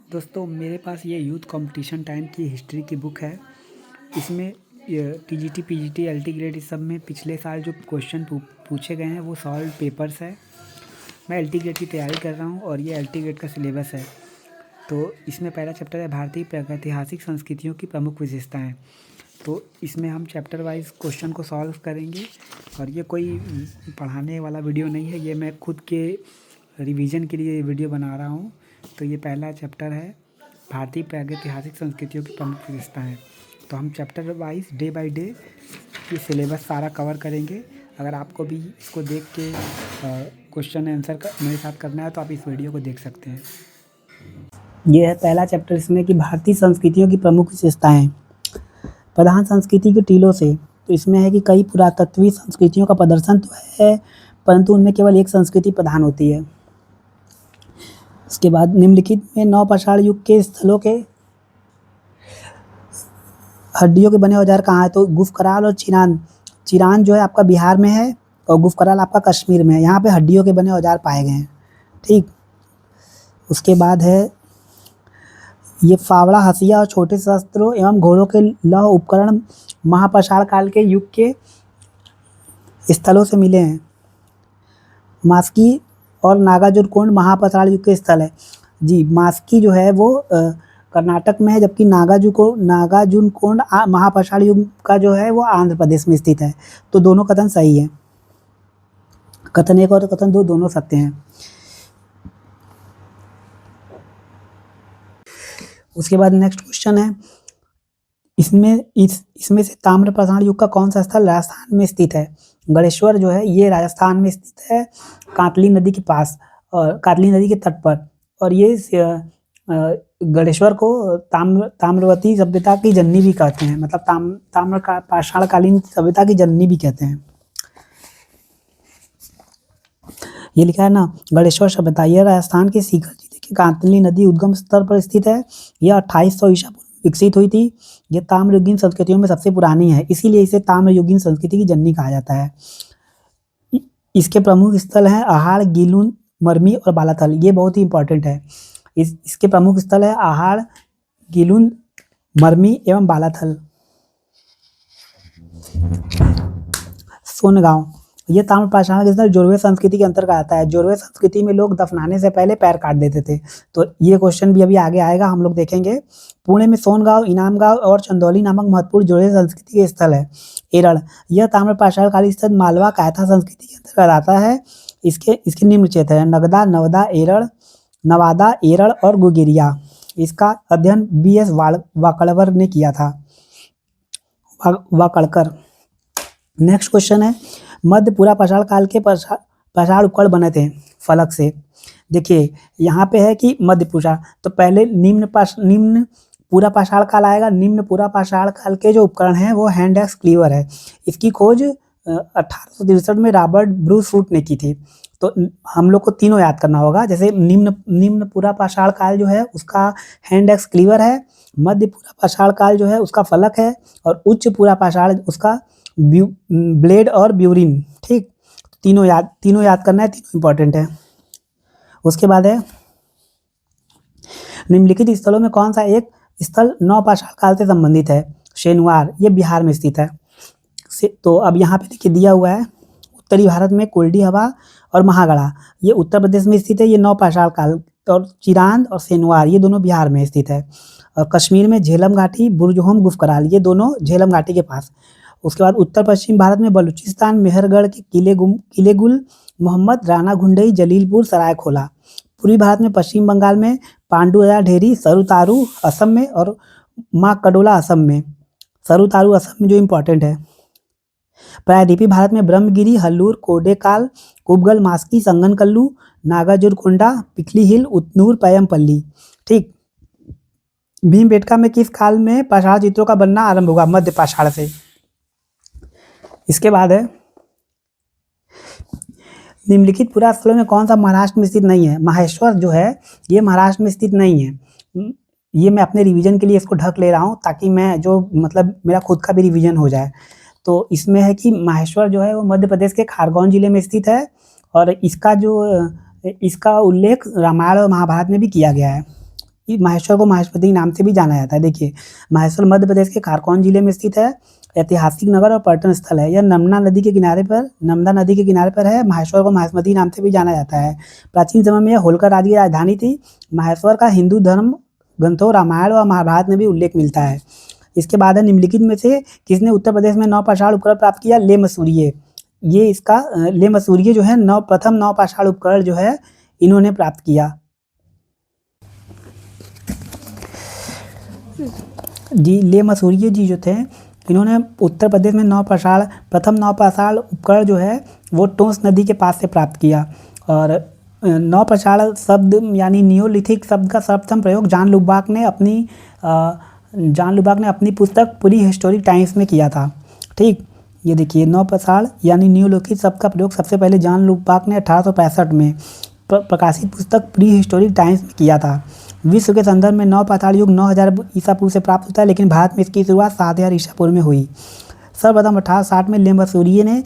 दोस्तों मेरे पास ये यूथ कंपटीशन टाइम की हिस्ट्री की बुक है। इसमें टीजीटी पीजीटी एलटी ग्रेड इस सब में पिछले साल जो क्वेश्चन पूछे गए हैं वो सॉल्व पेपर्स है। मैं एलटी ग्रेड की तैयारी कर रहा हूँ और ये एलटी ग्रेड का सिलेबस है। तो इसमें पहला चैप्टर है भारतीय प्रागैतिहासिक संस्कृतियों की प्रमुख विशेषताएं। तो इसमें हम चैप्टर वाइज क्वेश्चन को सॉल्व करेंगे और ये कोई पढ़ाने वाला वीडियो नहीं है, ये मैं खुद के रिवीजन के लिए वीडियो बना रहा हूँ। तो ये पहला चैप्टर है भारतीय प्रागैतिहासिक संस्कृतियों की प्रमुख विशेषताएं। तो हम chapter wise day by day ये सिलेबस सारा कवर करेंगे। अगर आपको भी इसको देख के क्वेश्चन आंसर मेरे साथ करना है तो आप इस वीडियो को देख सकते हैं। ये है पहला चैप्टर इसमें कि भारतीय संस्कृतियों की प्रमुख विशेषताएं। प्रधान संस्कृति के टीलों से, तो इसमें है कि कई पुरातत्वीय संस्कृतियों का प्रदर्शन तो है परंतु उनमें केवल एक संस्कृति प्रधान होती है। उसके बाद निम्नलिखित में नवपाषाण युग के स्थलों के हड्डियों के बने औजार कहाँ है? तो गुफकराल और चिरान। चिरान जो है आपका बिहार में है और गुफकराल आपका कश्मीर में है। यहाँ पे हड्डियों के बने औजार पाए गए हैं। ठीक, उसके बाद है ये फावड़ा, हसिया और छोटे शस्त्रों एवं घोड़ों के लौह उपकरण महापाषाण काल के युग के स्थलों से मिले हैं। मास्की और नागार्जुनकोंड महापाषाण युग के स्थल है। जी, मास्की जो है वो कर्नाटक में है, जबकि नागार्जुनकोंड महापाषाण युग का जो है वो आंध्र प्रदेश में स्थित है। तो दोनों कथन सही है, कथन एक और कथन दो दोनों सत्य हैं। उसके बाद नेक्स्ट क्वेश्चन है, इसमें से ताम्रपाषाण युग का कौन सा स्थल राजस्थान में स्थित है? गणेश्वर जो है ये राजस्थान में स्थित है, कातली नदी के पास और कातली नदी के तट पर। और ये गणेश्वर को ताम्रवती सभ्यता की जननी भी कहते हैं, मतलब ताम्र का पाषाणकालीन सभ्यता की जननी भी कहते हैं। ये लिखा है ना, गणेश्वर सभ्यता यह राजस्थान के सीकर जिले के कातली नदी उद्गम स्थल पर स्थित है। यह 2800 ईसा पूर्व विकसित हुई थी। यह ताम्रयुगीन संस्कृतियों में सबसे पुरानी है, इसीलिए इसे ताम्रयुगीन संस्कृति की जननी कहा जाता है। इसके प्रमुख स्थल हैं आहाड़, गीलून, मरमी और बालाथल। ये बहुत ही इंपॉर्टेंट है। इसके प्रमुख स्थल है आहाड़, गीलून, मरमी एवं बालाथल। सोनगांव, यह ताम्रपाषाण के स्थल जोरवे संस्कृति के अंतर्गत आता है। जोरवे संस्कृति में लोग दफनाने से पहले पैर काट देते थे। तो ये क्वेश्चन भी अभी आगे आएगा, हम लोग देखेंगे। पुणे में सोनगांव, इनामगांव और चंदौली नामक महत्वपूर्ण जोरवे संस्कृति के स्थल है। एरड़, यह ताम्रपाषाण कालीन स्थल मालवा कायथा संस्कृति के अंतर्गत आता है। इसके निम्न क्षेत्र है नगदा, नवादा, एरड़ और गुगेरिया। इसका अध्ययन BS वाकड़कर ने किया था, वाकड़कर। नेक्स्ट क्वेश्चन है, मध्य पूरा पाषाण काल के पाषाण उपकरण बने थे फलक से। देखिए यहाँ पे है कि मध्य पूरा, तो पहले निम्न पूरा पाषाण काल आएगा। निम्न पूरा पाषाण काल के जो उपकरण हैं वो हैंड एक्स क्लीवर है। इसकी खोज 1863 में रॉबर्ट ब्रूस रूट ने की थी। तो हम लोग को तीनों याद करना होगा, जैसे निम्न पूरा पाषाण काल जो है उसका हैंड एक्स क्लीवर है, मध्य पूरा पाषाण काल जो है उसका फलक है और उच्च पूरा पाषाण उसका ब्लेड और ब्यूरिन। ठीक, तीनों याद करना है, तीनों इंपॉर्टेंट है। उसके बाद है निम्नलिखित स्थलों में कौन सा एक स्थल नवपाषाण काल से संबंधित है? शेनवार, ये बिहार में स्थित है। तो अब यहाँ पे देखिए दिया हुआ है, उत्तरी भारत में कोल्डी हवा और महागढ़ा ये उत्तर प्रदेश में स्थित है, ये नवपाषाण काल। और चिरांद और सेनवार ये दोनों बिहार में स्थित है। और कश्मीर में झेलम घाटी, बुरजहोम, गुफकराल ये दोनों झेलम घाटी के पास। उसके बाद उत्तर पश्चिम भारत में बलूचिस्तान, मेहरगढ़ के किलेगुल, मोहम्मद, राना घुंडई, जलीलपुर, सरायखोला। पूर्वी भारत में पश्चिम बंगाल में पांडुआ ढेरी, सरुतारू असम में और माँ कडोला असम में। सरुतारू असम में जो इम्पोर्टेंट है। प्रायद्वीपीय भारत में ब्रह्मगिरी, हल्लूर, कोडेकाल, कुबगल, मास्की, संगनकल्लू, नागार्जुनकोंडा, पिखली हिल, उतनूर, पैयमपल्ली। ठीक, भीमबेटका में किस काल में पाषाण चित्रों का बनना आरंभ हुआ? मध्य पाषाण से। इसके बाद है निम्नलिखित पूरा स्थलों में कौन सा महाराष्ट्र में स्थित नहीं है? माहेश्वर जो है ये महाराष्ट्र में स्थित नहीं है। ये मैं अपने रिवीजन के लिए इसको ढक ले रहा हूँ ताकि मैं जो मतलब मेरा खुद का भी रिवीजन हो जाए। तो इसमें है कि माहेश्वर जो है वो मध्य प्रदेश के खारगोन जिले में स्थित है और इसका उल्लेख रामायण और महाभारत में भी किया गया है। माहेश्वर को महेश्वती नाम से भी जाना जाता है। देखिए, माहेश्वर मध्य प्रदेश के खरगोन जिले में स्थित है, ऐतिहासिक नगर और पर्यटन स्थल है। यह नर्मदा नदी के किनारे पर है। माहेश्वर को महेश्वती नाम से भी जाना जाता है। प्राचीन समय में यह होलकर राज्य की राजधानी थी। माहेश्वर का हिंदू धर्म ग्रंथों रामायण और महाभारत में भी उल्लेख मिलता है। इसके बाद है, निम्नलिखित में से किसने उत्तर प्रदेश में नवपाषाण उपकरण प्राप्त किया? ले मसूरिये। ये इसका ले मसूरिये जो है प्रथम नवपाषाण उपकरण जो है इन्होंने प्राप्त किया। जी, ले मसूरिये जी जो थे इन्होंने उत्तर प्रदेश में प्रथम नवपाषाण उपकरण जो है वो टोंस नदी के पास से प्राप्त किया। और नवपाषाण शब्द यानी नियोलिथिक शब्द का सर्वप्रथम प्रयोग जॉन लुबाक ने अपनी पुस्तक प्री हिस्टोरिक टाइम्स में किया था। ठीक, ये देखिए, नवपाषाण यानी नियोलिथिक शब्द का प्रयोग सबसे पहले जॉन लुबाक ने 1865 में प्रकाशित पुस्तक प्री हिस्टोरिक टाइम्स में किया था। विश्व के संदर्भ में नवपाषाण युग 9000 ईसा पूर्व से प्राप्त होता है, लेकिन भारत में इसकी शुरुआत 7000 ईसा पूर्व में हुई। सर्वप्रथम 1860 में ले मसूरिये ने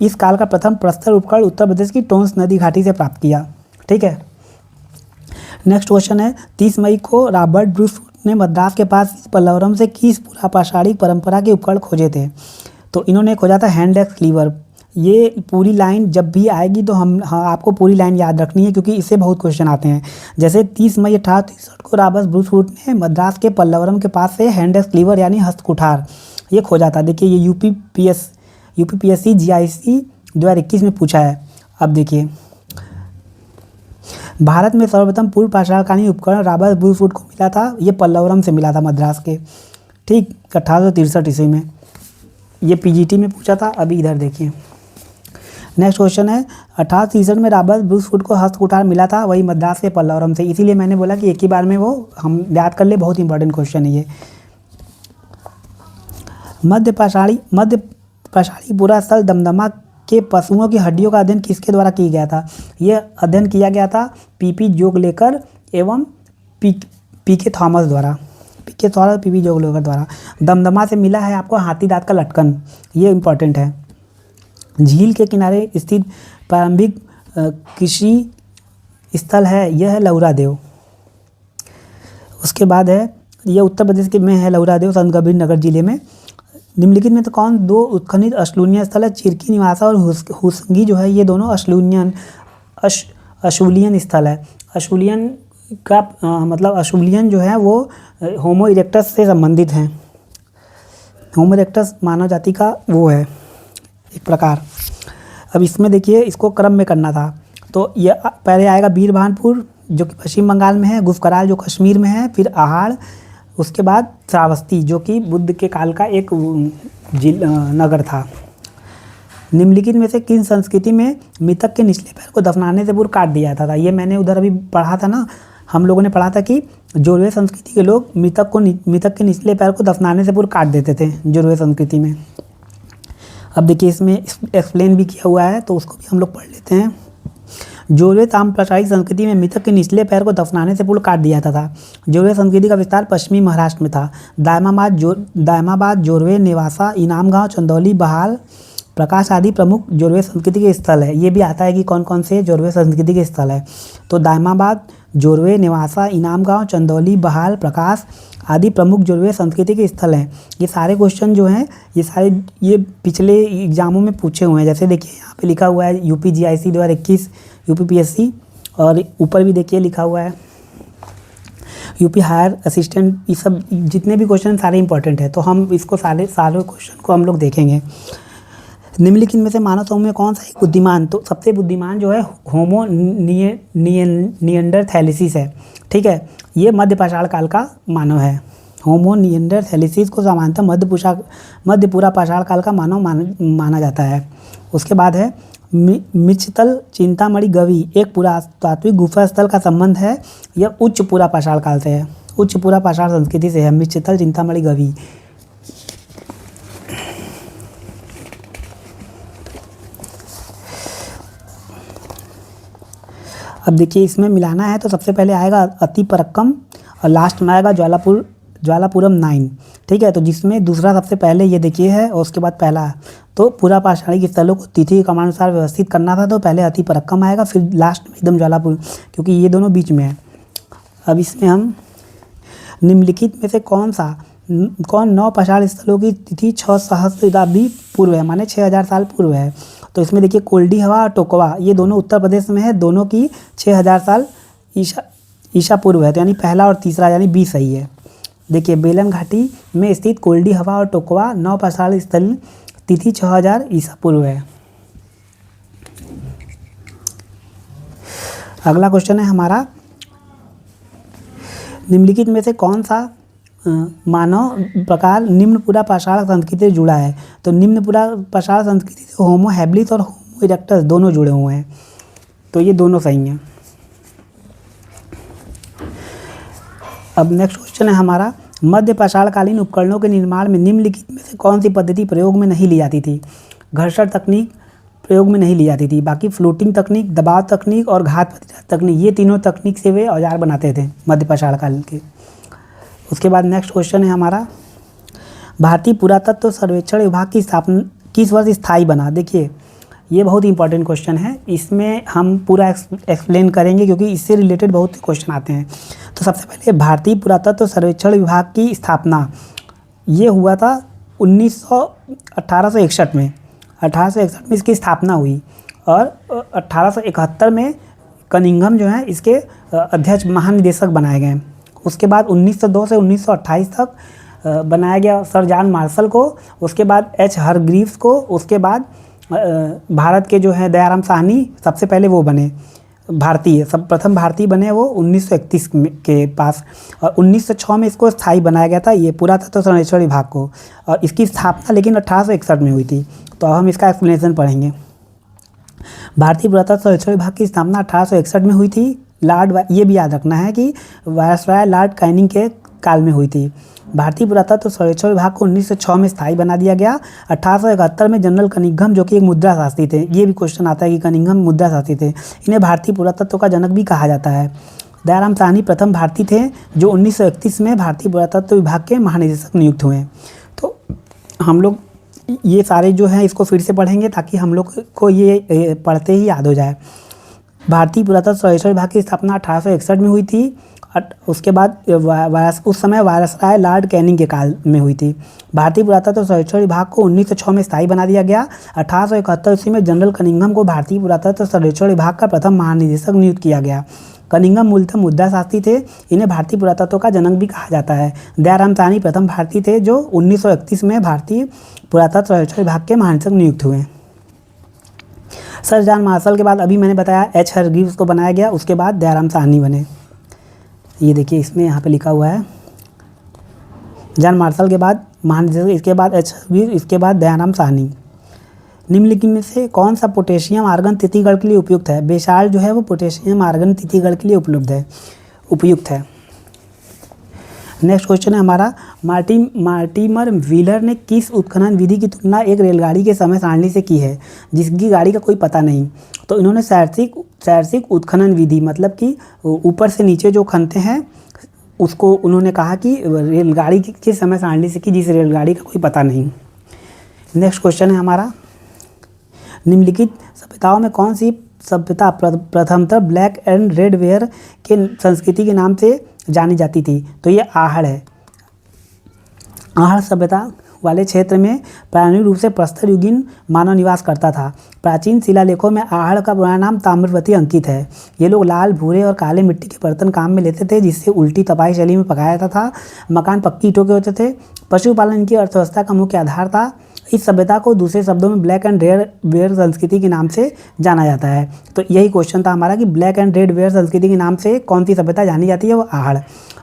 इस काल का प्रथम प्रस्तर उपकरण उत्तर प्रदेश की टोंस नदी घाटी से प्राप्त किया। ठीक है, नेक्स्ट क्वेश्चन है, 30 मई को रॉबर्ट ब्रूस ने मद्रास के पास पल्लवरम से किस पुरापाषाणिक परंपरा के उपकरण खोजे थे? तो इन्होंने खोजा था हैंड एक्स क्लीवर। ये पूरी लाइन जब भी आएगी तो आपको पूरी लाइन याद रखनी है, क्योंकि इससे बहुत क्वेश्चन आते हैं। जैसे 30 मई 1863 को रॉबर्ट ब्रूस ने मद्रास के पल्लवरम के पास से हैंड एक्स क्लीवर यानी हस्तकुठार ये खोजा था। देखिए, ये यूपीपीएससी जीआईसी 2021 में पूछा है। अब देखिए, भारत में सर्वप्रथम पूर्व पाषाणकालीन उपकरण रॉबर्ट ब्रूस को मिला था। ये पल्लवरम से मिला था, मद्रास के। ठीक, 1863 ईस्वी में। ये पीजीटी में पूछा था। अभी इधर देखिए, नेक्स्ट क्वेश्चन है, 1863 में रॉबर्ट ब्रूस को हस्तकुठार मिला था, वही मद्रास के पल्लवरम से। इसीलिए मैंने बोला कि एक ही बार में वो हम याद कर ले, बहुत इंपॉर्टेंट क्वेश्चन है ये। मध्य पाषाणी पुरा स्थल दमदमा के पशुओं की हड्डियों का अध्ययन किसके द्वारा किया गया था? यह अध्ययन किया गया था पीपी जोगलेकर एवं पीके थॉमस द्वारा। पीपी जोगलेकर द्वारा। दमदमा से मिला है आपको हाथी दांत का लटकन, ये इंपॉर्टेंट है। झील के किनारे स्थित प्रारंभिक कृषि स्थल है, यह है लौरा देव। उसके बाद है, यह उत्तर प्रदेश के में है लौरा देव, संत कबीर नगर जिले में। निम्नलिखित में तो कौन दो उत्खनित अश्लूनियन स्थल है? चिरकी निवासा और हुसंगी जो है, ये दोनों अशूलियन स्थल है। अशूलियन का मतलब अशूलियन जो है वो होमो इरेक्टस से संबंधित हैं। होमो इरेक्टस मानव जाति का वो है एक प्रकार। अब इसमें देखिए, इसको क्रम में करना था। तो ये पहले आएगा बीरभानपुर जो कि पश्चिम बंगाल में है, गुफकराल जो कश्मीर में है, फिर आहाड़, उसके बाद श्रावस्ती जो कि बुद्ध के काल का एक नगर था। निम्नलिखित में से किन संस्कृति में मृतक के निचले पैर को दफनाने से पूर्व काट दिया था? ये मैंने उधर अभी पढ़ा था ना, हम लोगों ने पढ़ा था कि जोरवे संस्कृति के लोग मृतक के निचले पैर को दफनाने से पूर्व काट देते थे जोरवे संस्कृति में। अब देखिए, इसमें एक्सप्लेन भी किया हुआ है, तो उसको भी हम लोग पढ़ लेते हैं। जोरवे ताम्रपाषाणिक संस्कृति में मृतक के निचले पैर को दफनाने से पूर्व काट दिया था। जोरवे संस्कृति का विस्तार पश्चिमी महाराष्ट्र में था। दायमाबाद, जोरवे, नेवासा, इनाम गांव, चंदौली, बहाल, प्रकाश आदि प्रमुख जोरवे संस्कृति के स्थल है। ये भी आता है कि कौन कौन से जोरवे संस्कृति के स्थल है। तो दायमाबाद, जोरवे, नेवासा, इनाम गांव, चंदौली, बहाल, प्रकाश आदि प्रमुख जोरवे संस्कृति के स्थल हैं। ये सारे क्वेश्चन जो हैं ये पिछले एग्जामों में पूछे हुए हैं। जैसे देखिए, यहाँ पे लिखा हुआ है यूपी जीआईसी 2021, यूपीपीएससी, और ऊपर भी देखिए लिखा हुआ है यूपी हायर असिस्टेंट। ये सब जितने भी क्वेश्चन सारे इंपॉर्टेंट है, तो हम इसको सारे क्वेश्चन को हम लोग देखेंगे। निम्नलिखित में से मानव समूह में कौन सा एक बुद्धिमान? तो सबसे बुद्धिमान जो है होमो निएंडरथैलेसिस है। ठीक है, ये मध्य पाषाण काल का मानव है। होमो निएंडरथैलेसिस को सामान्यतः मध्य पूरा पाषाण काल का मानव माना जाता है। उसके बाद है मिचतल चिंतामणि गवि एक पुरातात्विक गुफा स्थल का संबंध है। यह उच्च पूरा पाषाण काल से है, उच्च पूरा पाषाण संस्कृति से है मिचतल चिंतामणि गवि। अब देखिए, इसमें मिलाना है तो सबसे पहले आएगा अतिपरक्कम और लास्ट में आएगा ज्वालापुरम 9। ठीक है, तो जिसमें दूसरा सबसे पहले ये देखिए है और उसके बाद पहला है। तो पूरा पाषाणिक स्थलों को तिथि के क्रमानुसार व्यवस्थित करना था, तो पहले अतिपरक्कम आएगा, फिर लास्ट में एकदम ज्वालापुर, क्योंकि ये दोनों बीच में है। अब इसमें हम निम्नलिखित में से कौन 9 पाषाण स्थलों की तिथि 6 सहस्राब्दी पूर्व है, माने 6000 साल पूर्व है। तो इसमें देखिए कोल्डी हवा और टोकवा, ये दोनों उत्तर प्रदेश में है, दोनों की 6000 साल ईसा पूर्व है। तो यानी पहला और तीसरा यानी बी सही है। देखिए बेलन घाटी में स्थित कोल्डी हवा और टोकवा 9 पाषाण स्थल, तिथि 6000 ईसा पूर्व है। अगला क्वेश्चन है हमारा, निम्नलिखित में से कौन सा मानव प्रकार निम्नपुरा पाषाण संस्कृति से जुड़ा है। तो निम्नपुरा पाषाण संस्कृति से होमो हैबिलिस और होमो इरेक्टस दोनों जुड़े हुए हैं, तो ये दोनों सही हैं। अब नेक्स्ट क्वेश्चन है हमारा, मध्य पाषाणकालीन उपकरणों के निर्माण में निम्नलिखित में से कौन सी पद्धति प्रयोग में नहीं ली जाती थी। घर्षण तकनीक प्रयोग में नहीं ली जाती थी, बाकी फ्लोटिंग तकनीक, दबाव तकनीक और घात प्रतिरोध तकनीक, ये तीनों तकनीक से वे औजार बनाते थे मध्य पाषाणकाल के। उसके बाद नेक्स्ट क्वेश्चन है हमारा, भारतीय पुरातत्व सर्वेक्षण विभाग की स्थापना किस वर्ष स्थायी बना। देखिए ये बहुत इंपॉर्टेंट क्वेश्चन है, इसमें हम पूरा एक्सप्लेन करेंगे क्योंकि इससे रिलेटेड बहुत से क्वेश्चन आते हैं। तो सबसे पहले भारतीय पुरातत्व सर्वेक्षण विभाग की स्थापना ये हुआ था 1861 में। 1861 में इसकी स्थापना हुई और 1871 में कनिंघम जो है इसके अध्यक्ष महानिदेशक बनाए गए। उसके बाद 1902 से 1928 तक बनाया गया सर जॉन मार्शल को, उसके बाद एच हरग्रीव्स को, उसके बाद भारत के जो है दयाराम साहनी सबसे पहले वो बने भारतीय, सब प्रथम भारतीय बने वो 1931 के पास, और 1906 में इसको स्थायी बनाया गया था ये पुरातत्व सर्वेक्षण विभाग को, और इसकी स्थापना लेकिन 1861 में हुई थी। तो अब हम इसका एक्सप्लेनेशन पढ़ेंगे। भारतीय पुरातत्व सर्वेक्षण विभाग की स्थापना 1861 में हुई थी। ये भी याद रखना है कि वायसराय लॉर्ड कैनिंग के काल में हुई थी। भारतीय पुरातत्व सर्वेक्षण विभाग को 1906 में स्थायी बना दिया गया। 1871 में जनरल कनिंघम जो कि एक मुद्रा शास्त्री थे, ये भी क्वेश्चन आता है कि कनिंघम मुद्रा शास्त्री थे, इन्हें भारतीय पुरातत्व का जनक भी कहा जाता है। दयाराम साहनी प्रथम भारतीय थे जो 1931 में भारतीय पुरातत्व विभाग के महानिदेशक नियुक्त हुए। तो हम लोग ये सारे जो हैं इसको फिर से पढ़ेंगे ताकि हम लोग को ये पढ़ते ही याद हो जाए। भारतीय पुरातत्व सर्वेक्षण विभाग की स्थापना 1861 में हुई थी। उसके बाद उस समय वायसराय लॉर्ड कैनिंग के काल में हुई थी। भारतीय पुरातत्व सर्वेक्षण विभाग को 1906 में स्थायी बना दिया गया। 1871 ईस्वी में जनरल कनिंघम को भारतीय पुरातत्व सर्वेक्षण विभाग का प्रथम महानिदेशक नियुक्त किया गया। कनिंघम मूलतः मुद्रा शास्त्री थे, इन्हें भारतीय पुरातत्व का जनक भी कहा जाता है। दयाराम साहनी प्रथम भारतीय थे जो 1931 में भारतीय पुरातत्व सर्वेक्षण विभाग के महानिदेशक नियुक्त हुए। सर जॉन मार्शल के बाद अभी मैंने बताया एच हरग्रीव्स को बनाया गया, उसके बाद दयाराम साहनी बने। ये देखिए इसमें यहाँ पे लिखा हुआ है जॉन मार्शल के बाद महानिदेशक, इसके बाद एच हरग्रीव्स, इसके बाद दयाराम साहनी। निम्नलिखित में से कौन सा पोटेशियम आर्गन तिथिगढ़ के लिए उपयुक्त है। बेसाल्ट जो है वो पोटेशियम आर्गन तिथिगढ़ के लिए उपयुक्त है। नेक्स्ट क्वेश्चन है हमारा, मार्टिमर व्हीलर ने किस उत्खनन विधि की तुलना एक रेलगाड़ी के समय सारणी से की है जिसकी गाड़ी का कोई पता नहीं। तो इन्होंने सैरसिक उत्खनन विधि, मतलब कि ऊपर से नीचे जो खनते हैं उसको उन्होंने कहा कि रेलगाड़ी के समय सारणी से की जिस रेलगाड़ी का कोई पता नहीं। नेक्स्ट क्वेश्चन है हमारा, निम्नलिखित सभ्यताओं में कौन सी सभ्यता प्रथमतः ब्लैक एंड रेड वेयर के संस्कृति के नाम से जानी जाती थी। तो ये आहड़ है। आहड़ सभ्यता वाले क्षेत्र में प्रारंभिक रूप से प्रस्तर युगीन मानव निवास करता था। प्राचीन शिलालेखों में आहड़ का पुराना नाम ताम्रवती अंकित है। ये लोग लाल, भूरे और काले मिट्टी के बर्तन काम में लेते थे जिससे उल्टी तपाई शैली में पकाया जाता था। मकान पक्की ईंटों के होते थे। पशुपालन इनकी अर्थव्यवस्था का मुख्य आधार था। इस सभ्यता को दूसरे शब्दों में ब्लैक एंड रेड वेयर संस्कृति के नाम से जाना जाता है। तो यही क्वेश्चन था हमारा कि ब्लैक एंड रेड वेयर संस्कृति के नाम से कौन सी सभ्यता जानी जाती है, वो आहड़।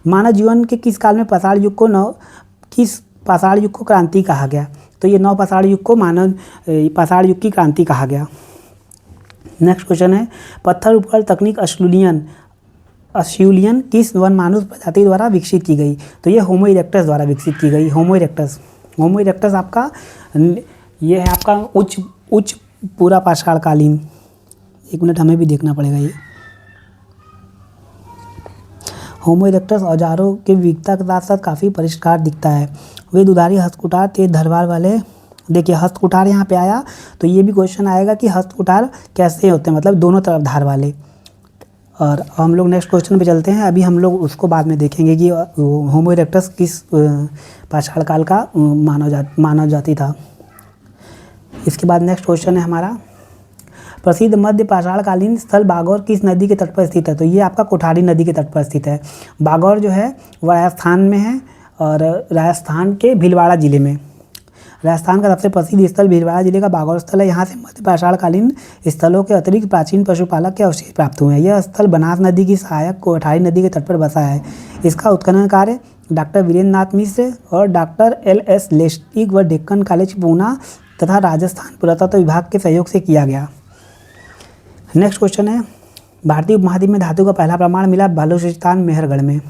मानव जीवन के किस काल में पाषाण युग को क्रांति कहा गया। तो ये पाषाण युग को पाषाण युग की क्रांति कहा गया। नेक्स्ट क्वेश्चन है, पत्थर उपकरण तकनीक अश्यूलियन किस वनमानुष प्रजाति द्वारा विकसित की गई। तो ये होमो इरेक्टस द्वारा विकसित की गई। होमो इरेक्टस आपका ये है आपका उच्च पूरा पाषाणकालीन। एक मिनट हमें भी देखना पड़ेगा। ये होमो इरेक्टस औजारों के विविधता के साथ साथ काफ़ी परिष्कार दिखता है। वे दुधारी हस्तकुठार तेज धरवार वाले। देखिए हस्तकुठार यहाँ पे आया तो ये भी क्वेश्चन आएगा कि हस्तकुठार कैसे होते हैं, मतलब दोनों तरफ धार वाले। और हम लोग नेक्स्ट क्वेश्चन पे चलते हैं। अभी हम लोग उसको बाद में देखेंगे कि होमो इरेक्टस किस पाषाण काल का मानव जाति था। इसके बाद नेक्स्ट क्वेश्चन है हमारा, प्रसिद्ध मध्य पाषाणकालीन स्थल बागौर किस नदी के तट पर स्थित है? तो ये आपका कोठारी नदी के तट पर स्थित है। बागौर जो है वह राजस्थान में है और राजस्थान के भीलवाड़ा जिले में। राजस्थान का सबसे प्रसिद्ध स्थल भीलवाड़ा जिले का बागौर स्थल है। यहाँ से मध्य पाषाणकालीन स्थलों के अतिरिक्त प्राचीन पशुपालक के अवशेष प्राप्त हुए हैं। यह स्थल बनास नदी की सहायक कोठारी नदी के तट पर बसा है। इसका उत्खनन कार्य डॉक्टर वीरेंद्र नाथ मिश्र और डॉक्टर LS लेस्टिक व डेक्कन कॉलेज पूना तथा राजस्थान पुरातत्व विभाग के सहयोग से किया गया। नेक्स्ट क्वेश्चन है, भारतीय उपमहाद्वीप में धातु का पहला प्रमाण मिला बलूचिस्तान मेहरगढ़ में।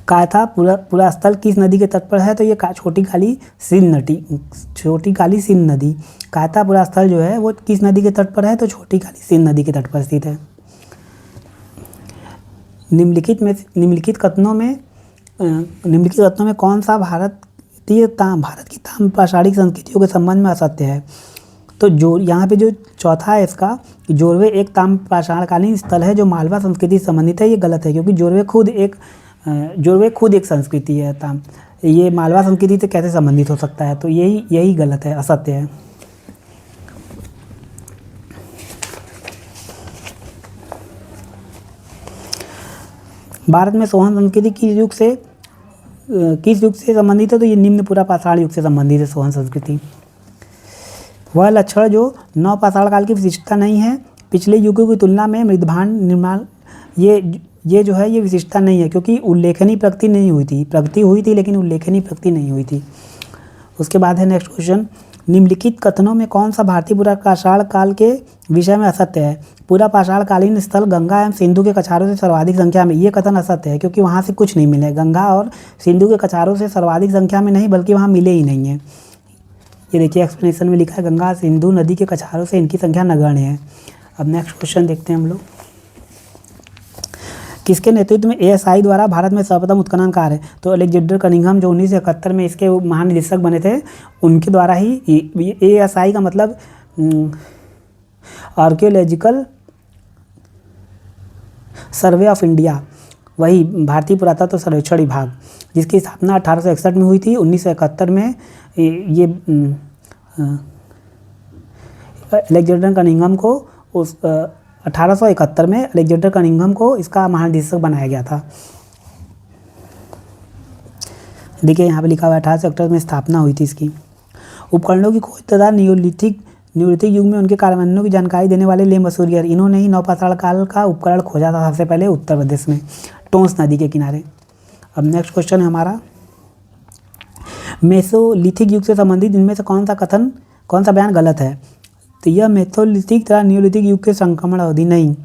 कायथा पूरा स्थल किस नदी के तट पर है? तो ये छोटी काली सिंध नदी। कायथा पूरा स्थल जो है वो किस नदी के तट पर है? तो छोटी काली सिंध नदी के तट पर स्थित है। निम्नलिखित कथनों में कौन सा भारत की ताम्र पाषाणिक संस्कृतियों के संबंध में असत्य है? तो जो यहाँ पे जो चौथा है इसका, जोरवे एक ताम्र पाषाणकालीन स्थल है जो मालवा संस्कृति से संबंधित है। ये गलत है क्योंकि जोरवे खुद एक संस्कृति है। ये मालवा संस्कृति से कैसे संबंधित हो सकता है? तो यही गलत है, असत्य है। भारत में सोहन संस्कृति किस युग से संबंधित है? तो ये निम्न पूरा पाषाण युग से संबंधित है सोहन संस्कृति। वह लक्षण जो नव पाषाण काल की विशिष्टता नहीं है, पिछले युगों की तुलना में मृदभांड निर्माण, ये जो है ये विशिष्टता नहीं है क्योंकि उल्लेखनीय प्रगति नहीं हुई थी। प्रगति हुई थी लेकिन उल्लेखनीय प्रगति नहीं हुई थी। उसके बाद है नेक्स्ट क्वेश्चन, निम्नलिखित कथनों में कौन सा भारतीय पूरा पाषाण काल के विषय में असत्य है? पूरा पाषाणकालीन स्थल गंगा एवं सिंधु के कछारों से सर्वाधिक संख्या में, ये कथन असत्य है क्योंकि वहाँ से कुछ नहीं मिले। गंगा और सिंधु के कछारों से सर्वाधिक संख्या में नहीं बल्कि वहाँ मिले ही नहीं है। ये देखिए एक्सप्लेनेशन में लिखा है, गंगा सिंधु नदी के कछारों से इनकी संख्या नगण्य है। अब नेक्स्ट क्वेश्चन देखते हैं हम लोग, किसके नेतृत्व में ASI द्वारा भारत में सर्वप्रथम उत्खनन कार्य? तो अलेक्जेंडर कनिंघम जो 1971 में इसके महानिदेशक बने थे, उनके द्वारा ही ASI का मतलब आर्कियोलॉजिकल सर्वे ऑफ इंडिया, वही भारतीय पुरातत्व सर्वेक्षण विभाग, जिसकी स्थापना 1861 में हुई थी। 1971 में ये अलेक्जेंडर कनिंघम को 1871 में अलेक्जेंडर कनिंघम को इसका महानिदेशक बनाया गया था। देखिए यहाँ पे लिखा हुआ है 1871 में स्थापना हुई थी इसकी। उपकरणों की खोज तथा नियोलिथिक युग में उनके कार्यान्वयन की जानकारी देने वाले ले मसूरियर, इन्होंने ही नवपाषाण काल का उपकरण खोजा था सबसे पहले उत्तर प्रदेश में टोंस नदी के किनारे। अब नेक्स्ट क्वेश्चन है हमारा, मेसोलिथिक युग से संबंधित इनमें से कौन सा बयान गलत है? तो यह मेसोलिथिक तथा नियोलिथिक युग के संक्रमण अवधि नहीं,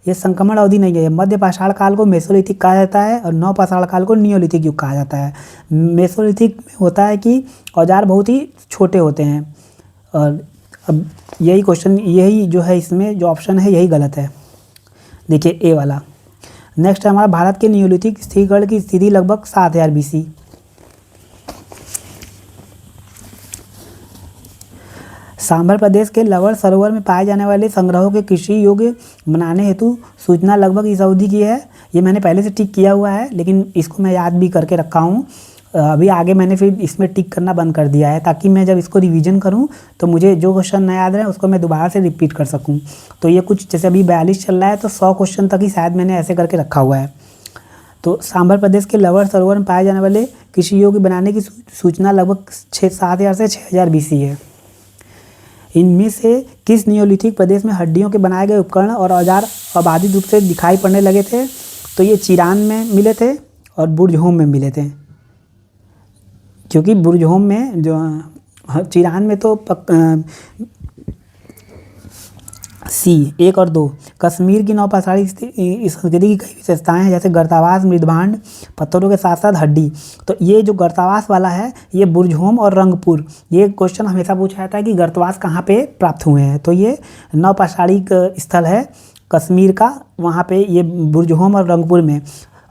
ये संक्रमण अवधि नहीं है। मध्य पाषाण काल को मेसोलिथिक कहा जाता है और नव पाषाण काल को नियोलिथिक युग कहा जाता है। मेसोलिथिक में होता है कि औजार बहुत ही छोटे होते हैं। और अब यही जो है इसमें जो ऑप्शन है यही गलत है। देखिए ए वाला। नेक्स्ट है हमारा, भारत के नियोलिथिक स्थिरीकरण की स्थिति लगभग 7000 BC। सांभर प्रदेश के लवण सरोवर में पाए जाने वाले संग्रहों के कृषि योग्य बनाने हेतु सूचना लगभग इस अवधि की है। ये मैंने पहले से टिक किया हुआ है लेकिन इसको मैं याद भी करके रखा हूँ। अभी आगे मैंने फिर इसमें टिक करना बंद कर दिया है ताकि मैं जब इसको रिवीजन करूँ तो मुझे जो क्वेश्चन न याद रहे उसको मैं दोबारा से रिपीट कर सकूँ। तो ये कुछ जैसे अभी 42 चल रहा है तो 100 क्वेश्चन तक ही शायद मैंने ऐसे करके रखा हुआ है। तो सांभर प्रदेश के लवण सरोवर में पाए जाने वाले कृषि योग्य बनाने की सूचना लगभग 7000 से 6000 BC है। इनमें से किस नियोलिथिक प्रदेश में हड्डियों के बनाए गए उपकरण और औजार अबाधित रूप से दिखाई पड़ने लगे थे? तो ये चिरान में मिले थे और बुर्जहोम में मिले थे, क्योंकि बुर्जहोम में जो चिरान में तो C 1 और 2 कश्मीर की नवपाषाणी संस्कृति की कई विशेषताएं हैं जैसे गर्तावास, मृदभांड, पत्थरों के साथ साथ हड्डी। तो ये जो गर्तावास वाला है ये बुर्जहोम और रंगपुर, ये क्वेश्चन हमेशा पूछा जाता है कि गर्तावास कहाँ पे प्राप्त हुए हैं। तो ये नवपाषाणी स्थल है कश्मीर का, वहाँ पे ये बुर्जहोम और रंगपुर में।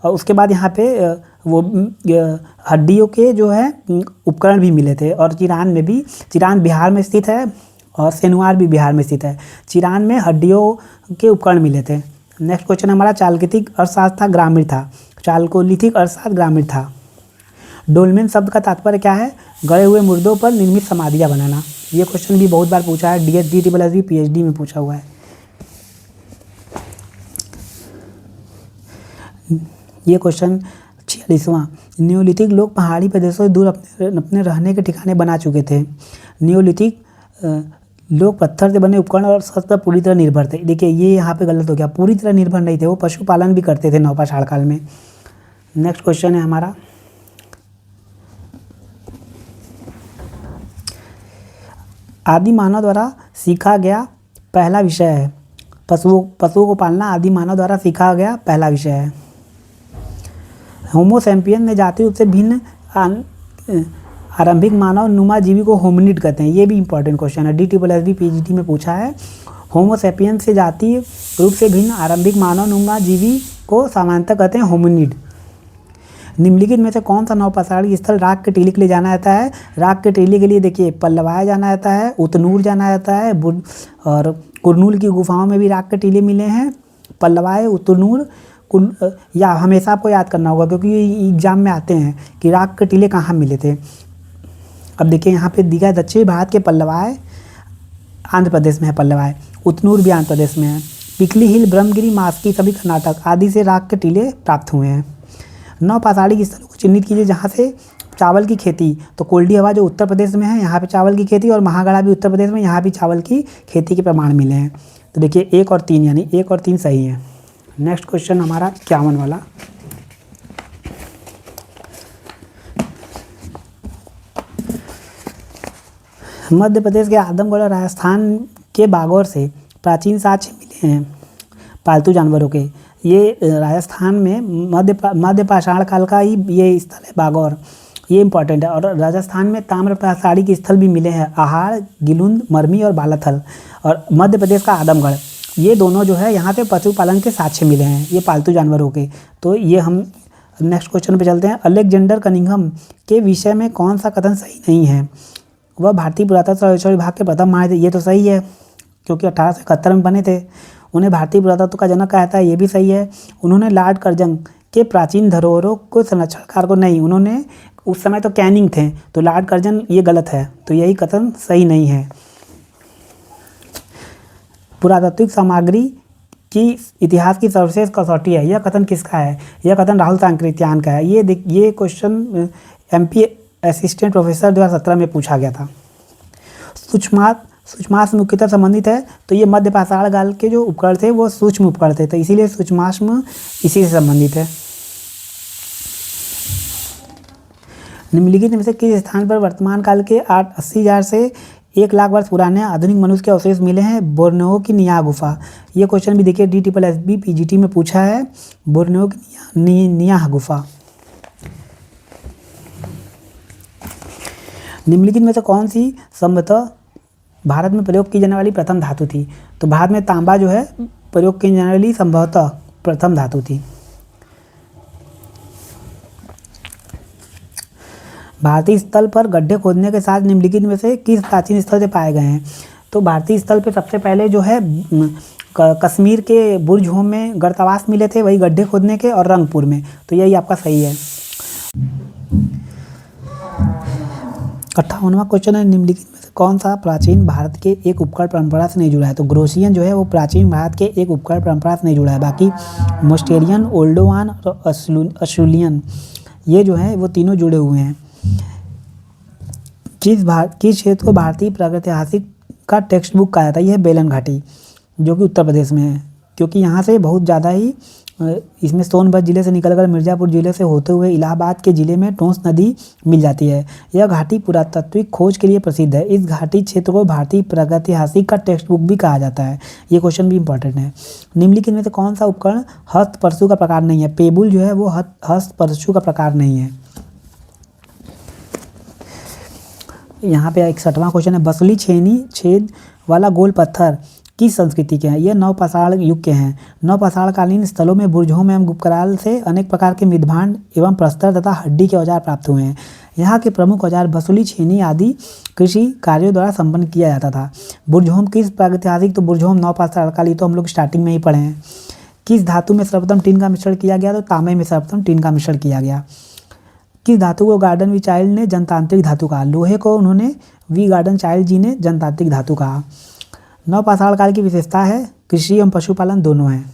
और उसके बाद यहाँ पे वो हड्डियों के जो है उपकरण भी मिले थे। और चिरान में भी, चिरान बिहार में स्थित है और सेनुआर भी बिहार में स्थित है। चिरान में हड्डियों के उपकरण मिले थे नेक्स्ट क्वेश्चन हमारा चालकोलिथिक अर्थशास्त्र था ग्रामीण था। चालकोलिथिक अर्थशास्त्र ग्रामीण था। डोलमेन शब्द का तात्पर्य क्या है? गड़े हुए मुर्दों पर निर्मित समाधियाँ बनाना। ये क्वेश्चन भी बहुत बार पूछा है, DSD PhD में पूछा हुआ है। ये क्वेश्चन 46वां, नियोलिथिक लोग पहाड़ी प्रदेशों से दूर अपने रहने के ठिकाने बना चुके थे। नियोलिथिक लोग पत्थर से बने उपकरण और शस्त्र पर पूरी तरह निर्भर थे। देखिए ये यहाँ पे गलत हो गया, पूरी तरह निर्भर नहीं थे, वो पशुपालन भी करते थे नवपाषाण काल में। नेक्स्ट क्वेश्चन है हमारा, आदि मानव द्वारा सीखा गया पहला विषय है। पशुओं को पालना आदि मानव द्वारा सीखा गया पहला विषय है। होमो सैपियन में जाति रूप से भिन्न आरंभिक मानव नुमा जीवी को होमिनिड कहते हैं। ये भी इंपॉर्टेंट क्वेश्चन है, DSSB PhD में पूछा है। होमो सैपियन से जाति रूप से भिन्न आरंभिक मानव नुमा जीवी को सामान्यतः कहते हैं होमिनिड। निम्नलिखित में से कौन सा नवपाषाणी स्थल राग के टीले के लिए जाना जाता है? राग के टीले के लिए देखिए पल्लवाय जाना जाता है, उतनूर जाना जाता है, और कुरनूल की गुफाओं में भी राग के टीले मिले हैं। पल्लवाय, उतनूर, या हमेशा आपको याद करना होगा क्योंकि ये एग्जाम में आते हैं कि राग के टीले कहाँ मिले थे। अब देखिए यहाँ पे दिखा है दक्षिण भारत के पल्लवाय आंध्र प्रदेश में है पल्लवाय, उतनूर भी आंध्र प्रदेश में है, पिकली हिल, ब्रह्मगिरी, मास्की सभी कर्नाटक आदि से राग के टीले प्राप्त हुए हैं। नवपाषाणी स्थलों को चिन्हित कीजिए जहाँ से चावल की खेती, तो कोल्डी हवा जो उत्तर प्रदेश में है यहाँ पे चावल की खेती, और महागढ़ा भी उत्तर प्रदेश में, यहाँ भी चावल की खेती के प्रमाण मिले हैं। तो देखिए 1 और 3 यानी 1 और 3 सही है। नेक्स्ट क्वेश्चन हमारा 51 वाला, मध्य प्रदेश के आदमगढ़ और राजस्थान के बागौर से प्राचीन साक्ष्य मिले हैं पालतू जानवरों के। ये राजस्थान में मध्य पाषाण काल का ही ये स्थल है बागौर, ये इंपॉर्टेंट है। और राजस्थान में ताम्रपाषाणी के स्थल भी मिले हैं, आहार, गिलुंद, मरमी और बालाथल। और मध्य प्रदेश का आदमगढ़, ये दोनों जो है यहाँ पे पशुपालन के साक्ष्य मिले हैं, ये पालतू जानवरों के। तो ये हम नेक्स्ट क्वेश्चन पे चलते हैं। अलेक्जेंडर कनिंघम के विषय में कौन सा कथन सही नहीं है? वह भारतीय पुरातत्व सर्वेक्षण विभाग के प्रथम महान थे। ये तो सही है क्योंकि 1871 में बने थे। उन्हें भारतीय पुरातत्व का जनक कहता है, ये भी सही है। उन्होंने लॉर्ड कर्जन के प्राचीन धरोहरों को संरक्षणकार को नहीं, उन्होंने उस समय तो कैनिंग थे, तो लॉर्ड कर्जन ये गलत है, तो यही कथन सही नहीं है। पुरातात्विक सामग्री की इतिहास की सर्वश्रेष्ठ कसौटी है, यह कथन किसका है? यह कथन राहुल सांकृत्यायन का है। ये क्वेश्चन MP असिस्टेंट प्रोफेसर 2017 में पूछा गया था। सूक्ष्माश्म मुख्यतः संबंधित है, तो ये मध्य पाषाण काल के जो उपकरण थे वो सूक्ष्म उपकरण थे, तो इसीलिए सूक्ष्माश्म इसी से संबंधित है। निम्नलिखित में से किस स्थान पर वर्तमान काल के 80,000 से 1 लाख वर्ष पुराने आधुनिक मनुष्य के अवशेष मिले हैं? बोर्नियो की नियाह गुफा। ये क्वेश्चन भी देखिए DSSB PGT में पूछा है, बोर्नियो की नियाह गुफा। निम्नलिखित में से कौन सी संभवतः भारत में प्रयोग की जाने वाली प्रथम धातु थी? तो भारत में तांबा जो है प्रयोग की जाने वाली संभवतः प्रथम धातु थी। भारतीय स्थल पर गड्ढे खोदने के साथ निम्नलिखित में से किस प्राचीन स्थल से पाए गए हैं? तो भारतीय स्थल पे सबसे पहले जो है कश्मीर के बुर्जहोम में गर्तावास मिले थे, वही गड्ढे खोदने के, और रंगपुर में, तो यही आपका सही है। 58वां क्वेश्चन है, निम्नलिखित में से कौन सा प्राचीन भारत के एक उपकरण परंपरा से नहीं जुड़ा है? तो ग्रोसियन जो है वो प्राचीन भारत के एक उपकरण परंपरा से नहीं जुड़ा है, बाकी मोस्टेरियन, ओल्डोवान और अशुलियन ये जो है वो तीनों जुड़े हुए हैं। किस क्षेत्र को भारतीय प्रागैतिहासिक का टेक्स्ट बुक कहा जाता है? यह है बेलन घाटी, जो कि उत्तर प्रदेश में है, क्योंकि यहाँ से बहुत ज़्यादा ही इसमें सोनभद्र जिले से निकलकर मिर्ज़ापुर जिले से होते हुए इलाहाबाद के ज़िले में टोंस नदी मिल जाती है। यह घाटी पुरातात्विक खोज के लिए प्रसिद्ध है। इस घाटी क्षेत्र को भारतीय प्रागैतिहासिक का टेक्स्ट बुक भी कहा जाता है। ये क्वेश्चन भी इंपॉर्टेंट है। निम्नलिखित में से कौन सा उपकरण हस्त परशु का प्रकार नहीं है? पेबुल जो है वो हस्त परशु का प्रकार नहीं है। यहाँ पे 61वां क्वेश्चन है, बसुली छेनी छेद वाला गोल पत्थर किस संस्कृति के हैं? ये नवपाषाण युग के हैं। नवपाषाणकालीन स्थलों में बुर्जों एवं गुप्तकाल से अनेक प्रकार के मृदभांड एवं प्रस्तर तथा हड्डी के औजार प्राप्त हुए हैं। यहाँ के प्रमुख औजार बसुली, छेनी आदि कृषि कार्यों द्वारा संपन्न किया जाता था। बुर्जहोम किस प्रागैतिहासिक? तो बुर्जहोम नवपाषाणकाल, तो हम लोग स्टार्टिंग में ही पढ़े हैं। किस धातु में सर्वप्रथम टिन का मिश्रण किया गया? तो तांबे में सर्वप्रथम टिन का मिश्रण किया गया। किस धातु को गार्डन वी चाइल्ड ने जनतांत्रिक धातु कहा? लोहे को उन्होंने वी गार्डन चाइल्ड जी ने जनतांत्रिक धातु कहा। नवपाषाण काल की विशेषता है कृषि एवं पशुपालन दोनों है।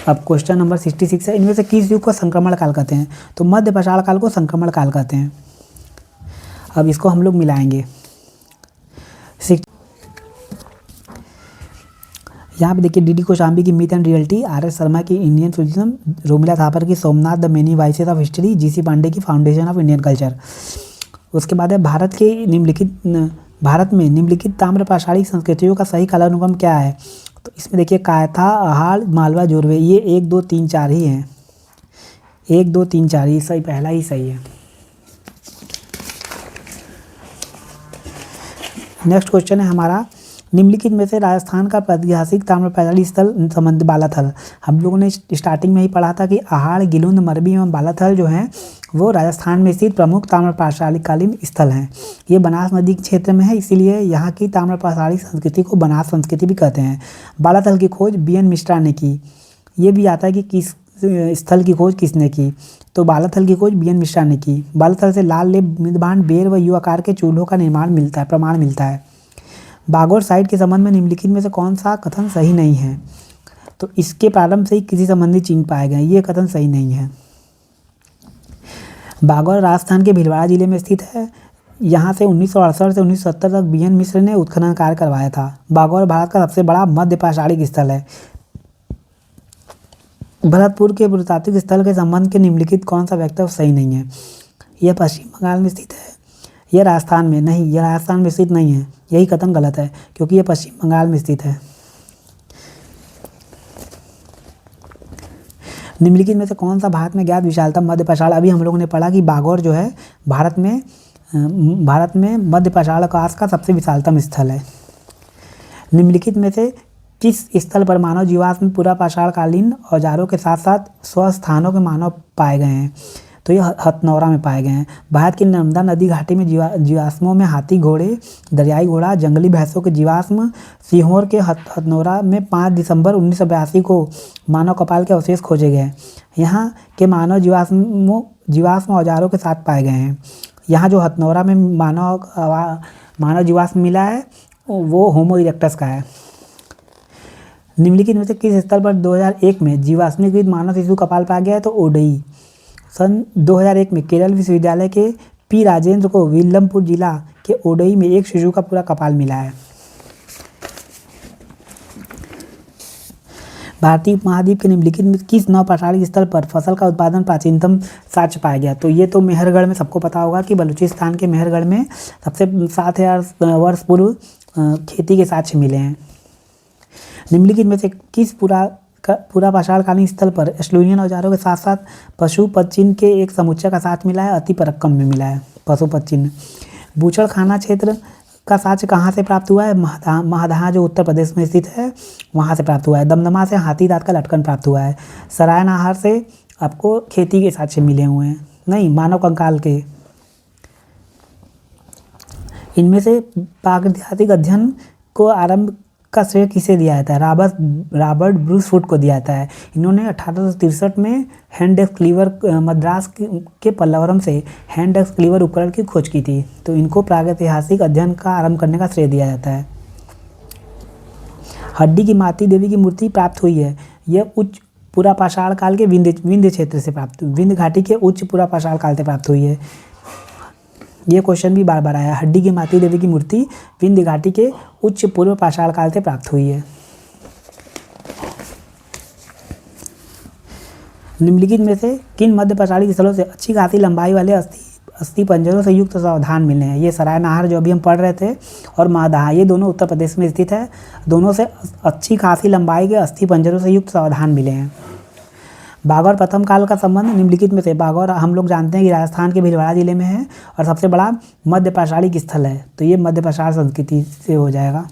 अब क्वेश्चन नंबर 66 है, इनमें से किस युग को संक्रमण काल कहते हैं? तो मध्य पाषाण काल को संक्रमण काल कहते हैं। अब इसको हम लोग मिलाएंगे। यहाँ पे देखिए डी कोशाम्बी की myth and reality, R S. Sharma की इंडियन टूरिज्म, रोमिला थापर की Somnath the many voices of history, G C. Pande की फाउंडेशन ऑफ इंडियन कल्चर। उसके बाद है भारत में निम्नलिखित ताम्रपाषाणी संस्कृतियों का सही कालानुक्रम क्या है? तो इसमें देखिए कायथा, अहाड़, मालवा, जोरवे, ये 1 2 3 4 ही हैं। 1 2 3 4 ही सही, पहला ही सही है। नेक्स्ट क्वेश्चन है हमारा, निम्नलिखित में से राजस्थान का ऐतिहासिक ताम्रपाषाणी स्थल संबंध बालाथल। हम लोगों ने स्टार्टिंग में ही पढ़ा था कि अहाड़, गिलुंद, मरबी एवं बालाथल जो हैं वो राजस्थान में स्थित प्रमुख ताम्रपाषाणीकालीन स्थल हैं। ये बनास नदी के क्षेत्र में है, इसीलिए यहाँ की ताम्रपाषाणी संस्कृति को बनास संस्कृति भी कहते हैं। बालाथल की खोज बी.एन. मिश्रा ने की। ये भी आता है कि किस स्थल की खोज किसने की? तो बालाथल की खोज बी.एन. मिश्रा ने की। बालाथल से लाल लेप, मिदभांड, बेर व यू आकार के चूल्हों का प्रमाण मिलता है। बागौर साइट के संबंध में निम्नलिखित में से कौन सा कथन सही नहीं है? तो इसके प्रारंभ से ही किसी संबंधी चिन्ह पाए गए, ये कथन सही नहीं है। बागौर राजस्थान के भीलवाड़ा जिले में स्थित है। यहाँ से 1968 से 1970 तक बी.एन. मिश्र ने उत्खनन कार्य करवाया था। बागौर भारत का सबसे बड़ा मध्य पाषाणिक स्थल है। भरतपुर के पुरातात्विक स्थल के संबंध के निम्नलिखित कौन सा वक्तव्य सही नहीं है? यह पश्चिम बंगाल में स्थित है। यह राजस्थान में नहीं, यह राजस्थान में स्थित नहीं है, यही कथन गलत है क्योंकि यह पश्चिम बंगाल में स्थित है। निम्नलिखित में से कौन सा भारत में ज्ञात विशालतम मध्य पाषाण? अभी हम लोगों ने पढ़ा कि बागौर जो है भारत में मध्य पाषाण काल का सबसे विशालतम स्थल है। निम्नलिखित में से किस स्थल पर मानव जीवाश्म में पूरा पाषाणकालीन औजारों के साथ साथ स्वस्थानों के मानव पाए गए हैं? तो ये हथनौरा में पाए गए हैं। भारत की नर्मदा नदी घाटी में जीवाश्मों में हाथी, घोड़े, दरियाई घोड़ा, जंगली भैंसों के जीवाश्म, सीहोर के हथनौरा में 5 दिसंबर 1982 को मानव कपाल के अवशेष खोजे गए। यहाँ के मानव जीवाश्म औजारों के साथ पाए गए हैं। यहाँ जो हथनौरा में मानव जीवाश्म मिला है वो होमो इरेक्टस का है। निम्नलिखित में से किस स्थल पर 2001 में जीवाश्मीकृत मानव शिशु कपाल पाया गया है? तो ओडई। सन 2001 में केरल विश्वविद्यालय के पी राजेंद्र को विल्लमपुर जिला के ओडई में एक शिशु का पूरा कपाल मिला है। भारतीय उपमहाद्वीप के निम्नलिखित में किस नवपाषाणिक स्थल पर फसल का उत्पादन प्राचीनतम साक्ष्य पाया गया? तो ये तो मेहरगढ़ में सबको पता होगा कि बलूचिस्तान के मेहरगढ़ में सबसे 7000 वर्ष पूर्व खेती के साक्ष्य मिले हैं। निम्नलिखित में से किस पूरा पाषाणकालीन स्थल पर एस्लुवियन औजारों के साथ साथ पशुपत चिन्ह के एक समुच्चय का साक्ष्य मिला है? अतिपरक्कम में मिला है पशुपत चिन्ह। बूचड़खाना क्षेत्र का साक्ष्य कहाँ से प्राप्त हुआ है? महदहा जो उत्तर प्रदेश में स्थित है वहाँ से प्राप्त हुआ है। दमदमा से हाथी दांत का लटकन प्राप्त हुआ है। सरायनाहार से आपको खेती के साक्ष्य मिले हुए हैं, नहीं मानव कंकाल के। इनमें से प्रागैतिहासिक अध्ययन को आरंभ का श्रेय किसे दिया जाता है? रॉबर्ट ब्रूस फुट को दिया जाता है। इन्होंने 1863 में हैंड डेस्क क्लीवर मद्रास के पल्लवरम से हैंड डेस्क क्लीवर उपकरण की खोज की थी, तो इनको प्रागैतिहासिक अध्ययन का आरंभ करने का श्रेय दिया जाता है। हड्डी की माती देवी की मूर्ति प्राप्त हुई है, यह उच्च पूरा पाषाण काल के विंध्य क्षेत्र से प्राप्त, विंध्य घाटी के उच्च पूरा पाषाण काल से प्राप्त हुई है। ये क्वेश्चन भी बार बार आया। हड्डी की माती देवी की मूर्ति विंध्य घाटी के उच्च पूर्व पाषाण काल से प्राप्त हुई है। निम्नलिखित में से किन मध्य पाषाणिक स्थलों से अच्छी खासी लंबाई वाले अस्थि पंजरों से युक्त सावधान मिले हैं? ये सरायनाहार जो अभी हम पढ़ रहे थे और महदहा, ये दोनों उत्तर प्रदेश में स्थित है। दोनों से अच्छी खासी लंबाई के अस्थि पंजरों से युक्त सावधान मिले हैं। बागौर प्रथम काल का संबंध निम्नलिखित में से, बागौर हम लोग जानते हैं कि राजस्थान के भीलवाड़ा जिले में है और सबसे बड़ा मध्य पाषाणिक स्थल है, तो ये मध्य पाषाण संस्कृति से हो जाएगा।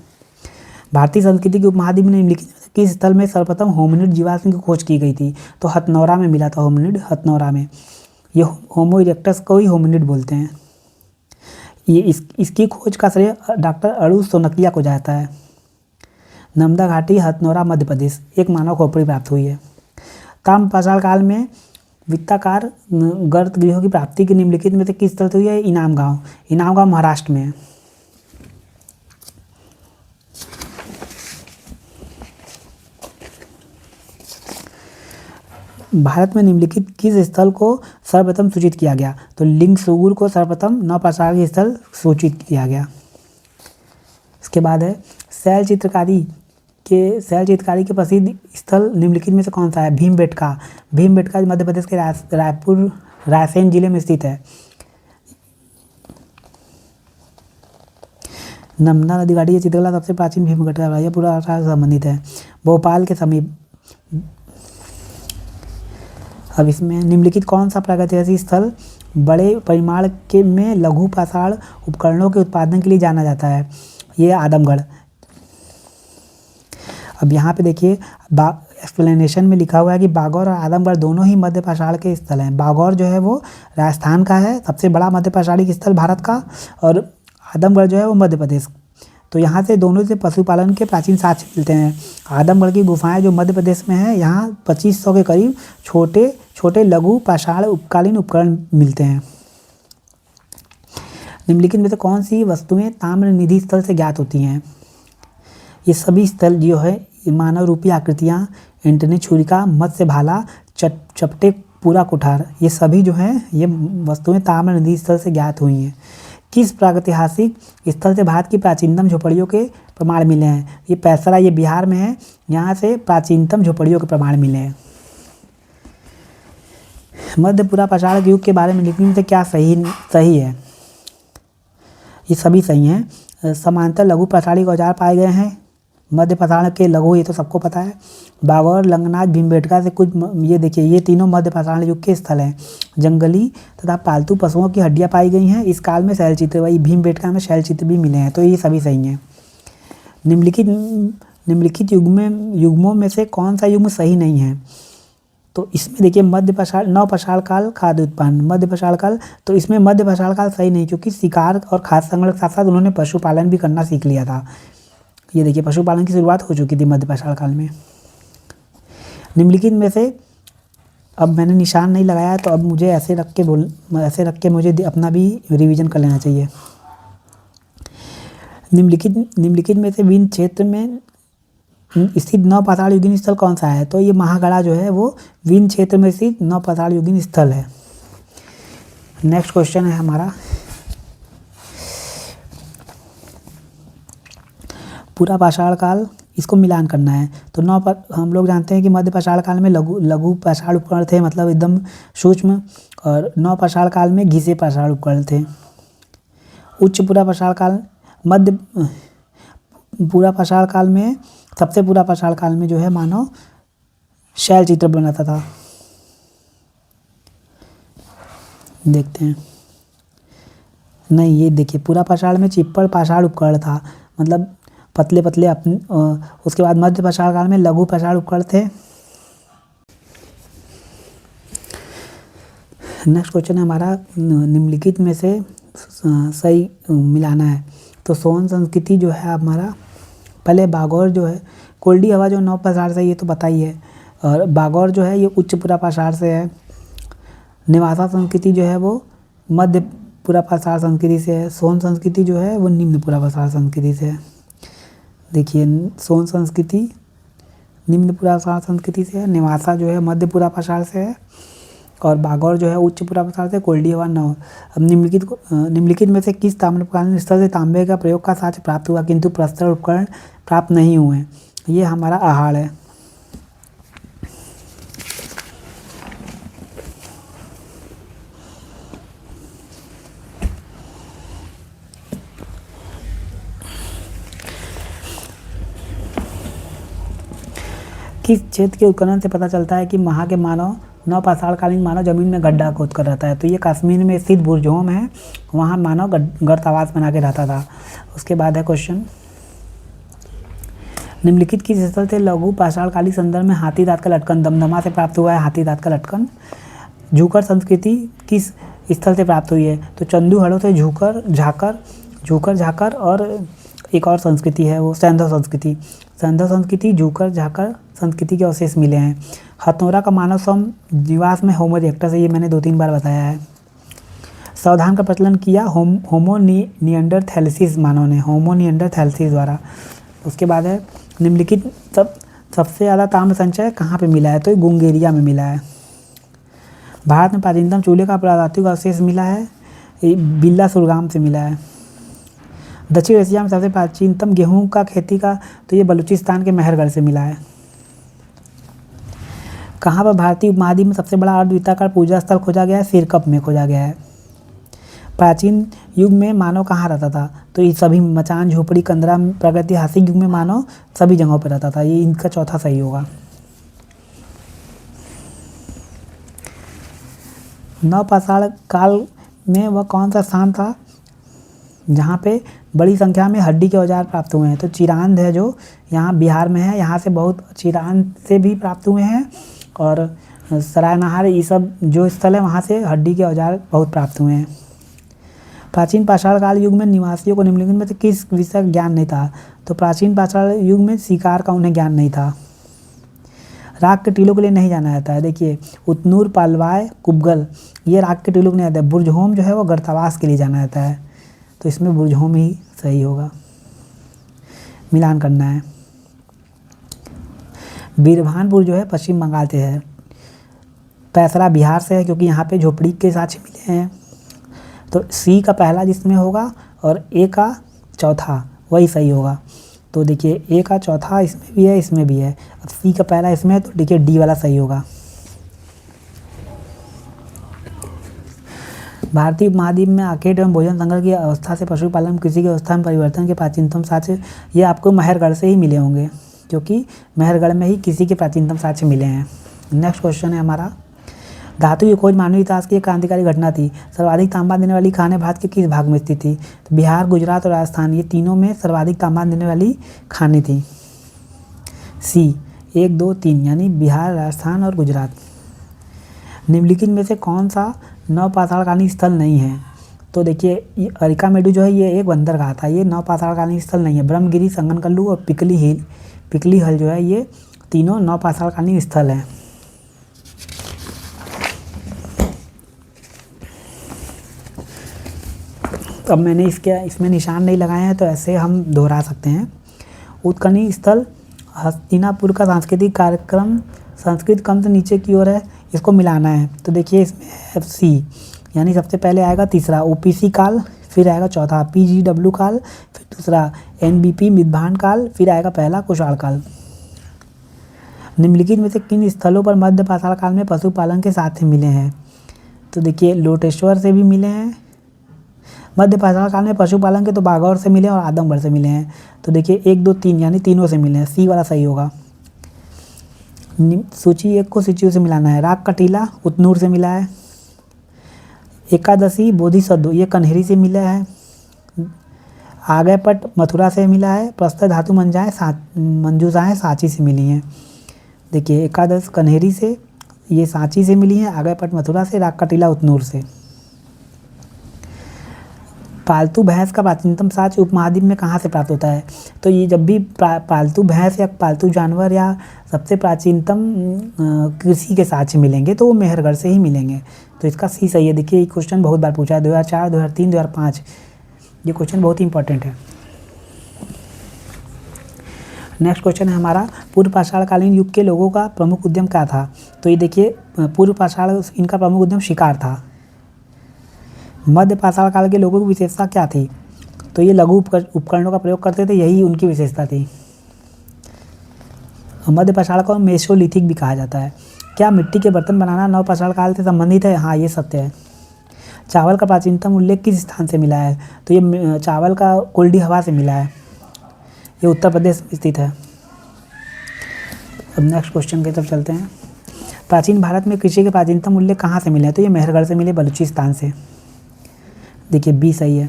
भारतीय संस्कृति के उपमहाद्वीप में निम्नलिखित किस स्थल में सर्वप्रथम होमिनिड जीवाश्म की खोज की गई थी? तो हथनौरा में मिला था होमिनिड, हथनौरा में। ये होमो इरेक्टस को ही होमिनिड बोलते हैं। ये इसकी खोज का श्रेय डॉक्टर अड़ू सोनकिया को जाता है। नर्मदा घाटी, हथनोरा, मध्य प्रदेश। एक मानव खोपड़ी प्राप्त हुई है। ताम्रपाषाण काल में वृत्ताकार गर्तगृहों की प्राप्ति की निम्नलिखित में से किस स्थल से हुई है? इनाम गांव। इनाम गांव महाराष्ट्र में है। भारत में निम्नलिखित किस स्थल को सर्वप्रथम सूचित किया गया? तो लिंगसुगुर को सर्वप्रथम नवपाषाण स्थल सूचित किया गया। इसके बाद है शैल चित्रकारी के प्रसिद्ध स्थल निम्नलिखित में से कौन सा है? भीमबेटका। भीमबेटका मध्य प्रदेश के रायपुर रायसेन जिले में स्थित है। नर्मदा नदी घाटी, चित्रकला सबसे प्राचीन भीमबेटका है, यह पूरा से संबंधित है। भोपाल के समीप। अब इसमें निम्नलिखित कौन सा प्रागैतिहासिक स्थल बड़े परिमाण के में लघु पाषाण उपकरणों के उत्पादन के लिए जाना जाता है? ये आदमगढ़। अब यहाँ पे देखिए एक्सप्लेनेशन में लिखा हुआ है कि बागौर और आदमगढ़ दोनों ही मध्य पाषाण के स्थल हैं। बागौर जो है वो राजस्थान का है, सबसे बड़ा मध्य पाषाणिक स्थल भारत का, और आदमगढ़ जो है वो मध्य प्रदेश। तो यहाँ से दोनों से पशुपालन के प्राचीन साक्ष्य मिलते हैं। आदमगढ़ की गुफाएं जो मध्य प्रदेश में है, यहाँ 2500 के करीब छोटे छोटे लघु पाषाण उपकालीन उपकरण मिलते हैं। निम्नलिखित में से कौन सी वस्तुएं ताम्र निधि स्थल से ज्ञात होती हैं? ये सभी स्थल जो है मानव रूपी आकृतियाँ, एंटनी छुरिका, मत्स्य भाला, चपटे पूरा कुठार, ये सभी जो हैं ये वस्तुएं ताम्र निधि स्थल से ज्ञात हुई हैं। किस प्रागैतिहासिक स्थल से भारत की प्राचीनतम झोपड़ियों के प्रमाण मिले हैं? ये पैसरा, ये बिहार में है, यहाँ से प्राचीनतम झोपड़ियों के प्रमाण मिले हैं। मध्य पूरा पाषाण युग के बारे में लिखने से क्या सही है? ये सभी सही हैं। समांतर लघु पाषाणिक औजार पाए गए हैं मध्य पाषाण के लघु, ये तो सबको पता है। बागौर, लंगनाथ, भीमबेटका से कुछ ये देखिए, ये तीनों मध्य पाषाण युग के स्थल हैं। जंगली तथा पालतू पशुओं की हड्डियां पाई गई हैं। इस काल में शैलचित्र, वही भीमबेटका में शैलचित्र भी मिले हैं, तो ये सभी सही हैं। निम्नलिखित युग्मों में से कौन सा युग्म सही नहीं है? तो इसमें देखिए नवपाषाण काल खाद्य उत्पन्न, मध्य पाषाण काल, तो इसमें मध्य पाषाण काल सही नहीं, क्योंकि शिकार और खाद्य संग्रह के साथ साथ उन्होंने पशुपालन भी करना सीख लिया था। ये देखिए पशुपालन की शुरुआत हो चुकी थी मध्य पाषाण काल में। निम्नलिखित में से, अब मैंने निशान नहीं लगाया तो अब मुझे ऐसे रख के मुझे अपना भी रिवीजन कर लेना चाहिए। निम्नलिखित में से विंध्य क्षेत्र में स्थित नवपाषाण युगीन स्थल कौन सा है? तो ये महागढ़ा जो है वो विंध्य क्षेत्र में स्थित नवपाषाण युगीन स्थल है। नेक्स्ट क्वेश्चन है हमारा, पूरा पाषाण काल, इसको मिलान करना है। तो हम लोग जानते हैं कि मध्य पाषाण काल में लघु पाषाण उपकरण थे, मतलब एकदम सूक्ष्म, और नवपाषाण काल में घिसे पाषाण उपकरण थे। उच्च पूरा पाषाण काल, मध्य पूरा पाषाण काल में, सबसे पूरा पाषाण काल में जो है मानव शैल चित्र बनाता था। देखते हैं, नहीं ये देखिए पूरा पाषाण में चिप्पड़ पाषाण उपकरण था, मतलब पतले पतले अपने। उसके बाद मध्य पाषाण काल में लघु पाषाण उपकरण थे। नेक्स्ट क्वेश्चन है हमारा, निम्नलिखित में से सही मिलाना है। तो सोन संस्कृति जो है हमारा, पहले बागौर जो है, कोल्डी हवा जो नवपाषाण से, ये तो पता ही है, और बागौर जो है ये उच्च पूरा पाषाण से है। निवासा संस्कृति जो है वो मध्य पूरा पाषाण संस्कृति से है। सोन संस्कृति जो है वो निम्न पूरा पाषाण संस्कृति से है। देखिए सोन संस्कृति निम्न पूरा पाषाण संस्कृति से है, निवासा जो है मध्य पूरा पाषाण से है, और बागौर जो है उच्च पूरा पाषाण से, कोल्डी हवा नव। अब निम्नलिखित में से किस ताम्रकालीन स्थल से तांबे का प्रयोग का साक्ष्य प्राप्त हुआ किंतु प्रस्तर उपकरण प्राप्त नहीं हुए? ये हमारा आहाड़ है। किस क्षेत्र के उत्खनन से पता चलता है कि वहाँ के नवपाषाणकालीन मानव जमीन में गड्ढा खोद कर रहता है? तो ये कश्मीर में स्थित बुरजोम है, वहाँ मानव गर्त आवास बना के रहता था। उसके बाद है क्वेश्चन, निम्नलिखित किस स्थल से लघु पाषाणकालीन संदर्भ में हाथी दांत का लटकन? दमदमा से प्राप्त हुआ है हाथी दांत का लटकन। झूकर संस्कृति किस स्थल से प्राप्त हुई है? तो चंदूहड़ों से झूकर झाकर, और एक और संस्कृति है वो सैंधव संस्कृति। संध्या संस्कृति, झूकर झाकर संस्कृति के अवशेष मिले हैं। हथौड़ा का मानव निवास में होमो इरेक्टस है, ये मैंने 2-3 बार बताया है। सावधान का प्रचलन किया होमो निएंडरथैलेसिस मानव ने, होमो निएंडरथैलेसिस द्वारा। उसके बाद है निम्नलिखित सबसे ज़्यादा ताम्र संचय कहाँ पे मिला है, तो ये बुल्गारिया में मिला है। भारत में प्राचीनतम चूल्हे का पुरातात्विक अवशेष मिला है, बिल्ला सुरगाम से मिला है। दक्षिण एशिया में सबसे प्राचीनतम गेहूं का खेती का, तो ये बलूचिस्तान के मेहरगढ़ से मिला है। कहाँ पर भारतीय उपमहाद्वीप में सबसे बड़ा अर्धवृत्ताकार पूजा स्थल खोजा गया है, सिरकप में खोजा गया है। प्राचीन युग में मानव कहाँ रहता था, तो ये सभी मचान, झोपड़ी, कंदरा, प्रागैतिहासिक युग में मानव सभी जगहों पर रहता था, ये इनका चौथा सही होगा। नवपाषाण काल में वह कौन सा स्थान था जहाँ पे बड़ी संख्या में हड्डी के औजार प्राप्त हुए हैं, तो चिरांद है जो यहाँ बिहार में है, यहाँ से बहुत चिरांद से भी प्राप्त हुए हैं, और सरायनहार ये सब जो स्थल है वहाँ से हड्डी के औजार बहुत प्राप्त हुए हैं। प्राचीन पाषाण काल युग में निवासियों को निम्नलिखित में से किस विषय का ज्ञान नहीं था, तो प्राचीन पाषाण युग में शिकार का उन्हें ज्ञान नहीं था। राग के टीलों के लिए नहीं जाना जाता है, देखिए उतनूर, पालवाय, कुबगल, ये राग के टीलों के नहीं आता है। बुर्जहोम जो है वो गर्तावास के लिए जाना जाता है, तो इसमें बुर्जहोम ही सही होगा, मिलान करना है। बीरभानपुर जो है पश्चिम बंगाल से है। पैसरा बिहार से है, क्योंकि यहाँ पे झोपड़ी के साक्ष्य मिले हैं, तो सी का पहला जिसमें होगा और ए का चौथा वही सही होगा। तो देखिए ए का चौथा इसमें भी है, इसमें भी है, अब सी का पहला इसमें है, तो देखिए डी वाला सही होगा। भारतीय उपमहाद्वीप में आखेट एवं भोजन संग्रह की अवस्था से पशुपालन कृषि की अवस्था में परिवर्तन के प्राचीनतम साक्ष्य ये आपको मेहरगढ़ से ही मिले होंगे, क्योंकि मेहरगढ़ में ही कृषि के प्राचीनतम साक्ष्य मिले हैं। नेक्स्ट क्वेश्चन है हमारा, धातु की खोज मानवीय इतिहास की एक क्रांतिकारी घटना थी। सर्वाधिक तांबा देने वाली खानें भारत के किस भाग में स्थित थी, तो बिहार, गुजरात और राजस्थान, ये तीनों में सर्वाधिक तांबा देने वाली खानें थी। सी 1, 2, 3 यानी बिहार, राजस्थान और गुजरात। निम्नलिखित में से कौन सा नवपाषाणकालीन स्थल नहीं है, तो देखिए अरिकामेडु जो है ये एक बंदरगाह था, ये नवपाषाणकालीन स्थल नहीं है। ब्रह्मगिरी, संगनकल्लू और पिकली हल जो है ये तीनों नवपाषाणकालीन स्थल हैं। अब मैंने इसमें निशान नहीं लगाए हैं, तो ऐसे हम दोहरा सकते हैं। उत्खनन स्थल हस्तिनापुर का सांस्कृतिक कार्यक्रम, संस्कृत क्रम से नीचे की ओर है, इसको मिलाना है, तो देखिए इसमें है सी, यानी सबसे पहले आएगा तीसरा ओपीसी काल, फिर आएगा चौथा पीजीडब्ल्यू काल, फिर दूसरा एनबीपी मितभान काल, फिर आएगा पहला कुषाण काल। निम्नलिखित में से किन स्थलों पर मध्य पाषाण काल में पशुपालन के साथ मिले हैं, तो देखिए लोटेश्वर से भी मिले हैं। मध्य पाषाण काल में पशुपालन के तो बागौर से मिले और आदमगढ़ से मिले हैं, तो देखिए 1, 2, 3 यानी तीनों से मिले हैं, सी वाला सही होगा। सूची 1 को सूची से मिलाना है। राग का टीला उतनूर से मिला है। एकादशी बोधिसत्व ये कन्हेरी से मिला है। आगयपट मथुरा से मिला है। प्रस्तर धातु मंजूषाएँ सांची से मिली हैं। देखिए एकादश कन्हेरी से, ये सांची से मिली हैं, आगयपट मथुरा से, राग का टीला उतनूर से। पालतू भैंस का प्राचीनतम साक्ष्य उपमहाद्वीप में कहाँ से प्राप्त होता है, तो ये जब भी पालतू भैंस या पालतू जानवर या सबसे प्राचीनतम कृषि के साक्ष्य मिलेंगे तो वो मेहरगढ़ से ही मिलेंगे, तो इसका सी सही है। देखिए ये क्वेश्चन बहुत बार पूछा है, 2004, 2003, 2005, ये क्वेश्चन बहुत ही इंपॉर्टेंट है। नेक्स्ट क्वेश्चन है हमारा, पूर्व पाषाणकालीन युग के लोगों का प्रमुख उद्यम क्या था, तो ये देखिए पूर्व पाषाण इनका प्रमुख उद्यम शिकार था। मध्य पाषाण काल के लोगों की विशेषता क्या थी, तो ये लघु उपकरणों का प्रयोग करते थे, यही उनकी विशेषता थी। मध्य पाषाण को मेसोलिथिक भी कहा जाता है। क्या मिट्टी के बर्तन बनाना नवपाषाण काल से संबंधित है, हाँ ये सत्य है। चावल का प्राचीनतम उल्लेख किस स्थान से मिला है, तो ये चावल का कुल्डी हवा से मिला है, ये उत्तर प्रदेश में स्थित है। अब नेक्स्ट क्वेश्चन की तरफ चलते हैं। प्राचीन भारत में कृषि के प्राचीनतम उल्लेख कहाँ से मिले हैं, तो ये मेहरगढ़ से मिले, बलूचिस्तान से। देखिए बी सही है।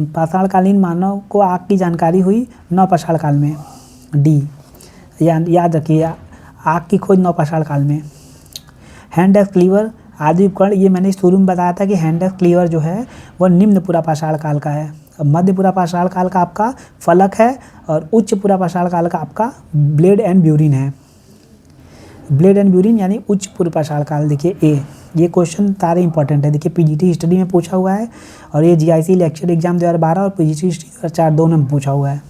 पाषाणकालीन मानव को आग की जानकारी हुई नवपाषाण काल में, डी याद रखिए, आग की खोज नवपाषाण काल में। हैंड एक्स क्लीवर आदि उपकरण, ये मैंने शुरू में बताया था कि हैंड एक्स क्लीवर जो है वह निम्न पुरा पाषाण काल का है। अब मध्य पुरा पाषाण काल का आपका फलक है और उच्च पूरा पाषाण काल का आपका ब्लेड एंड ब्यूरिन है। ब्लेड एंड ब्यूरिन यानी उच्च पूर्व पाषाण काल। देखिए ए, ये क्वेश्चन सारे इंपॉर्टेंट है। देखिए पीजीटी हिस्ट्री में पूछा हुआ है और ये जीआईसी लेक्चर एग्जाम 2012 और पीजीटी हिस्ट्री 2004 दोनों में पूछा हुआ है।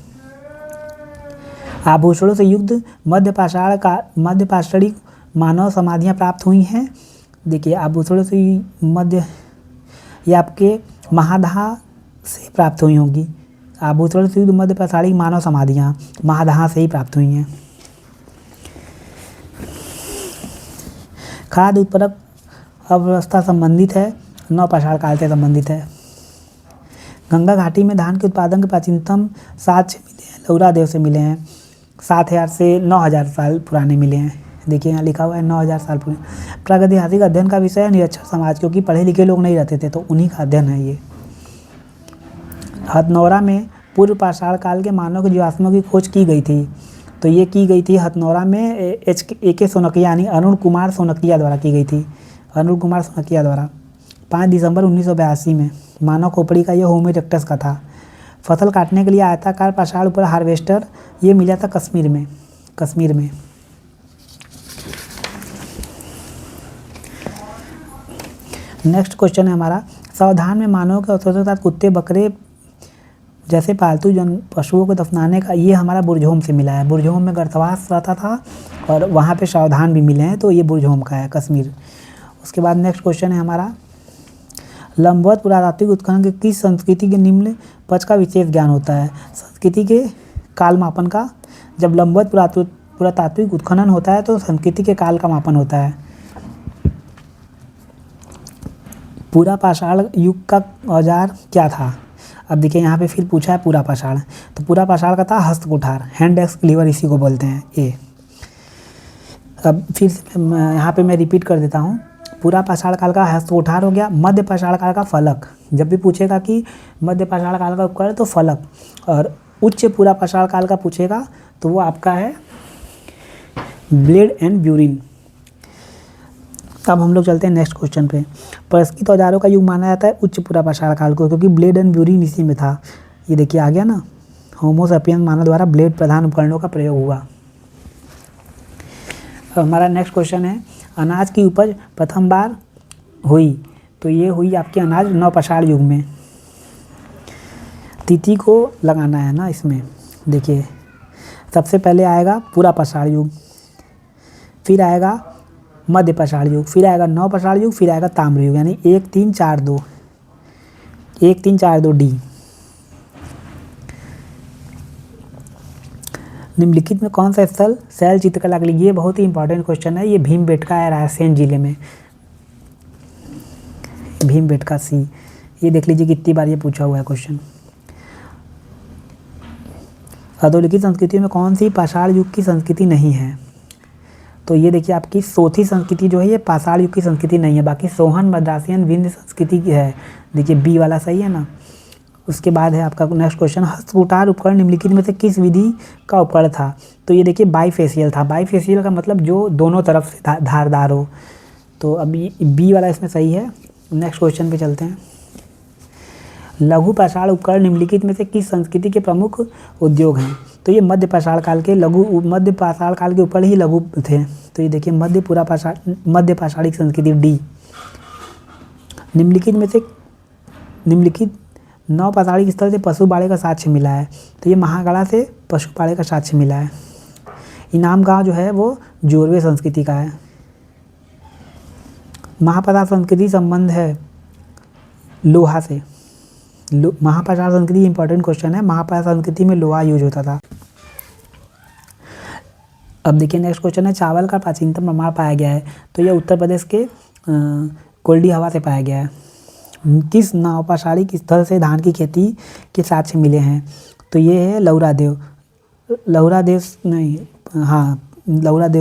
आभूषणों से युक्त मध्य पाषाणिक मानव समाधियाँ प्राप्त हुई हैं। देखिए आभूषणों से मध्य, ये आपके महादाह से प्राप्त हुई होंगी। आभूषणों से युक्त मध्य पाषाणिक मानव समाधियाँ महादाह से ही प्राप्त हुई हैं। खाद्य उत्पादक अवस्था संबंधित है, नवपाषाण काल से संबंधित है। गंगा घाटी में धान के उत्पादन के प्राचीनतम साक्ष्य मिले हैं, लौरादेव से मिले हैं। 7000 से 9000 साल पुराने मिले हैं। देखिए यहाँ लिखा हुआ है 9000 साल पुराने। प्रागैतिहासिक अध्ययन का विषय है निरक्षर समाज, क्योंकि पढ़े लिखे लोग नहीं रहते थे तो उन्हीं का अध्ययन है ये। हथनौरा में पूर्व पाषाण काल के मानव के जीवाश्मों की खोज की गई थी। तो ये की गई थी हथनौरा में ए के सोनकिया यानी अरुण कुमार सोनकिया द्वारा की गई थी। अरुण कुमार सोनकिया द्वारा 5 दिसंबर 1982 में। मानव खोपड़ी का ये होमो इरेक्टस का था। फसल काटने के लिए आयताकार पाषाण ऊपर हार्वेस्टर ये मिला था कश्मीर में। नेक्स्ट क्वेश्चन है हमारा, सावधान में मानव के अवसरों के साथ कुत्ते बकरे जैसे पालतू पशुओं को दफनाने का, ये हमारा बुरझोम से मिला है। बुरझोम में गर्तवास रहता था और वहाँ पे सावधान भी मिले हैं, तो ये बुरझोम का है, कश्मीर। उसके बाद नेक्स्ट क्वेश्चन है हमारा, लंबवत पुरातात्विक उत्खनन के किस संस्कृति के निम्न पक्ष का विशेष ज्ञान होता है? संस्कृति के काल मापन का। जब लंबवत पुरातात्विक उत्खनन होता है तो संस्कृति के काल का मापन होता है। पूरा पाषाण युग का औजार क्या था? अब देखिए यहाँ पे फिर पूछा है पूरा पाषाण, तो पूरा पाषाण का था हस्त कुठार, हैंड एक्स क्लीवर, इसी को बोलते हैं ए। अब फिर यहाँ पे मैं रिपीट कर देता हूँ। पूरा पाषाण काल का हस्त कुठार हो गया। मध्य पाषाण काल का फलक, जब भी पूछेगा कि मध्य पाषाण काल का उपकरण तो फलक, और उच्च पूरा पाषाण काल का पूछेगा तो वो आपका है ब्लेड एंड ब्यूरिन। अब हम लोग चलते हैं नेक्स्ट क्वेश्चन पे। पुरस्कृत औजारों का युग माना जाता है उच्च पूरा पाषाण काल को, क्योंकि ब्लेड एंड ब्यूरिन इसी में था। ये देखिए आ गया ना, होमो सेपियंस मानव द्वारा ब्लेड प्रधान उपकरणों का प्रयोग हुआ। अब हमारा नेक्स्ट क्वेश्चन है, अनाज की उपज प्रथम बार हुई, तो ये हुई आपकी अनाज नवपाषाण युग में। तिथि को लगाना है ना इसमें। देखिए सबसे पहले आएगा पूरा पाषाण युग, फिर आएगा मध्य पाषाण युग, फिर आएगा नवपाषाण युग, फिर आएगा ताम्र युग, यानी 1 3 4 2 1 3 4 2 डी। निम्नलिखित में कौन सा स्थल शैल चित्रकला के लिए, ये बहुत ही इंपॉर्टेंट क्वेश्चन है। ये भीमबेटका है रायसेन जिले में, भीमबेटका सी। ये देख लीजिए कितनी बार ये पूछा हुआ है क्वेश्चन। अधोलिखित संस्कृति में कौन सी पाषाण युग की संस्कृति नहीं है? तो ये देखिए आपकी सोथी संस्कृति जो है ये पाषाण युग की संस्कृति नहीं है, बाकी सोहन, मद्रासियन, विंध्य संस्कृति की है। देखिए बी वाला सही है ना। उसके बाद है आपका नेक्स्ट क्वेश्चन, हस्तकुठार उपकरण निम्नलिखित में से किस विधि का उपकरण था? तो ये देखिए बाईफेशियल था। बाईफेशियल का मतलब जो दोनों तरफ से धारदार हो। तो अभी बी वाला इसमें सही है। नेक्स्ट क्वेश्चन पे चलते हैं। लघु पाषाण उपकरण निम्नलिखित में से किस संस्कृति के प्रमुख उद्योग हैं? तो ये मध्य पाषाण काल के ऊपर ही लघु थे। तो ये देखिए मध्य पाषाणिक संस्कृति डी। निम्नलिखित नवपाषाणिक स्थल से पशुपाड़े का साक्ष्य मिला है। तो ये महागढ़ा से पशुपाड़े का साक्ष्य मिला है। इनाम गांव जो है वो जोरवे संस्कृति का है। महापाषाण संस्कृति संबंध है लोहा से। महापाषाण संस्कृति इंपॉर्टेंट क्वेश्चन है। महापाषाण संस्कृति में लोहा यूज होता था। अब देखिए नेक्स्ट क्वेश्चन है, चावल का प्राचीनतम प्रमाण पाया गया है। तो यह उत्तर प्रदेश के कोल्डी हवा से पाया गया है। किस नवपाषाणिक स्थल से धान की खेती के साक्ष्य मिले हैं? तो ये है लौरादेव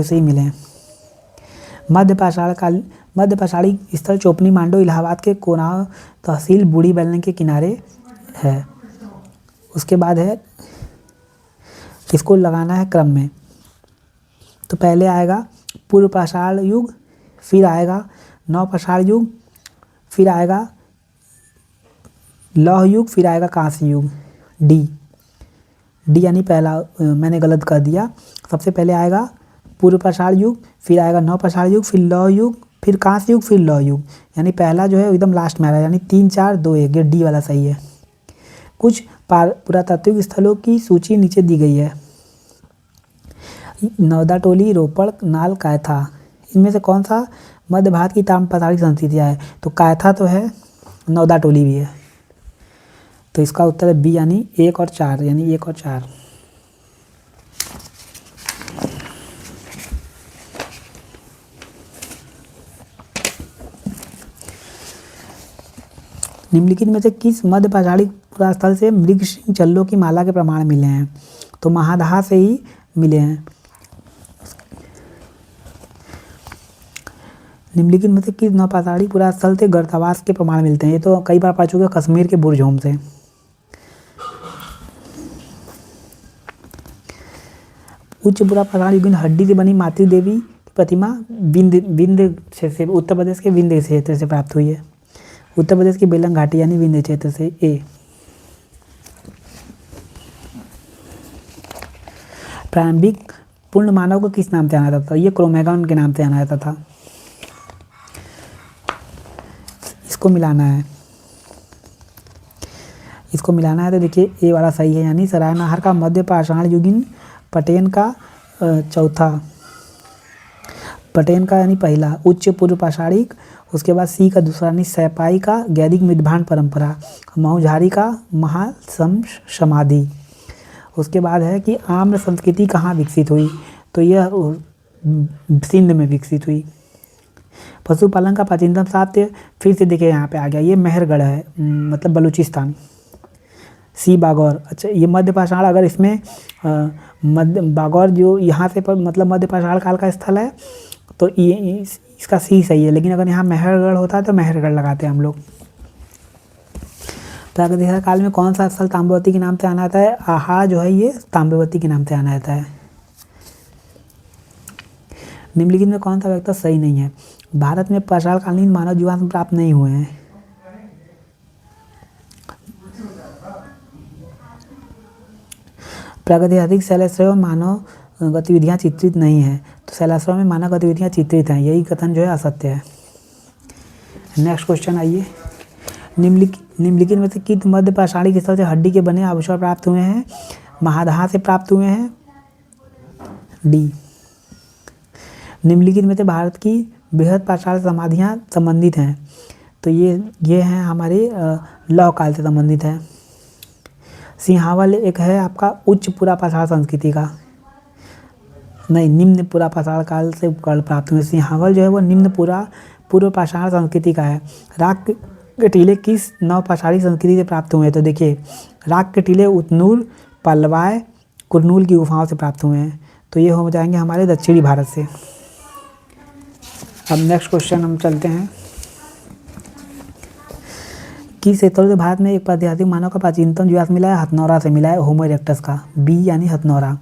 से ही मिले हैं। मध्य पाषाणिक स्थल चोपनी मांडो इलाहाबाद के कोनाव तहसील बूढ़ी बैलन के किनारे है। उसके बाद है, इसको लगाना है क्रम में। तो पहले आएगा पूर्व पाषाण युग, फिर आएगा नवपाषाण युग, फिर आएगा लौह युग, फिर आएगा कांस्य युग डी। डी यानी पहला मैंने गलत कर दिया। सबसे पहले आएगा पूर्व पाषाण युग, फिर आएगा नव पाषाण युग, फिर लौह युग, फिर कांस्य युग, फिर लौह युग। यानी पहला जो है एकदम लास्ट में आ रहा है, यानी 3 4 2 1, ये डी वाला सही है। कुछ पुरातात्विक स्थलों की सूची नीचे दी गई है। नवदा टोली, रोपड़, नाल, कायथा, इनमें से कौन सा मध्य भारत की ताम्र पाषाणी संस्कृतियाँ है? तो कायथा तो है, नवदा टोली भी है। तो इसका उत्तर है बी यानी 1 और 4, यानी 1 और 4। निम्नलिखित में से किस मध्य पाषाणी पुरास्थल से मृगशिंग चल्लों की माला के प्रमाण मिले हैं? तो महादहा से ही मिले हैं। निम्नलिखित में से किस नवपाषाणी पुरास्थल से गर्तावास के प्रमाण मिलते हैं? ये तो कई बार पढ़ चुके हैं, कश्मीर के बुरजोम से। उच्च पुरापाषाण युगीन हड्डी से बनी मातृ देवी की प्रतिमा विंध्य से उत्तर प्रदेश के विंध्य क्षेत्र से प्राप्त हुई है। उत्तर प्रदेश की बेलंग घाटी यानी विंध्य क्षेत्र से। ए। प्रारंभिक पूर्ण मानव को किस नाम से जाना जाता था? ये क्रोमैगन के नाम से जाना जाता था। इसको मिलाना है, इसको मिलाना है। तो देखिए ए वाला सही है, यानी सरायनहार का मध्य पाषाण युगीन, पटेन का चौथा, पटेन का यानी पहला उच्च पूर्व पाषाणिक, उसके बाद सी का दूसरा यानी सैपाई का गैदिक मृदभांड परंपरा, मऊझारी का महासमाधि। उसके बाद है कि आम्र संस्कृति कहाँ विकसित हुई? तो यह सिंध में विकसित हुई। पशुपालन का प्राचीनतम साक्ष्य फिर से देखिए यहाँ पे आ गया, ये मेहरगढ़ है, मतलब बलूचिस्तान। सी बागौर। अच्छा, ये मध्य पाषाण, अगर इसमें मध्य बागौर जो यहाँ से मतलब मध्य पाषाण काल का स्थल है तो ये इसका सी सही है, लेकिन अगर यहाँ मेहरगढ़ होता है तो मेहरगढ़ लगाते हैं हम लोग। प्रागैतिहासिक काल में कौन सा स्थल ताम्रवती के नाम से आना जाता है? आहार जो है ये ताम्रवती के नाम से आना जाता है। निम्नलिखित में कौन सा वक्तव्य सही नहीं है? भारत में पाषाणकालीन मानव जीवाश्म प्राप्त नहीं हुए हैं। प्रागैतिहासिक शैलाश्रयों में मानव गतिविधियां चित्रित नहीं है, तो शैलाश्रयों में मानव गतिविधियां चित्रित हैं, यही कथन जो है असत्य है। नेक्स्ट क्वेश्चन आइए। निम्नलिखित में से किस मध्य पाषाणी स्थल से हड्डी के बने आभूषण प्राप्त हुए हैं? महादहा से प्राप्त हुए हैं। डी। निम्नलिखित में से भारत की बृहद पाषाण समाधियाँ संबंधित हैं? तो ये हैं हमारे लौह काल से संबंधित है। सिंहावल एक है आपका उच्च पुरा पाषाण संस्कृति का, नहीं निम्न पुरा पाषाण काल से उपकरण प्राप्त हुए। सिंहावल जो है वो निम्न पूर्व पाषाण संस्कृति का है। राग के टीले किस नव पाषाणी संस्कृति से प्राप्त हुए हैं? तो देखिए राग के टीले उतनूर, पल्लवाय, कुरनूल की गुफाओं से प्राप्त हुए हैं, तो ये हो जाएंगे हमारे दक्षिणी भारत से। अब नेक्स्ट क्वेश्चन हम चलते हैं। किस क्षेत्र से भारत में एक प्रागैतिहासिक मानव का प्राचीनतम जीवाश्म मिला है? हथनौरा से मिला है, होमो इरेक्टस का। बी यानी हथनौरा।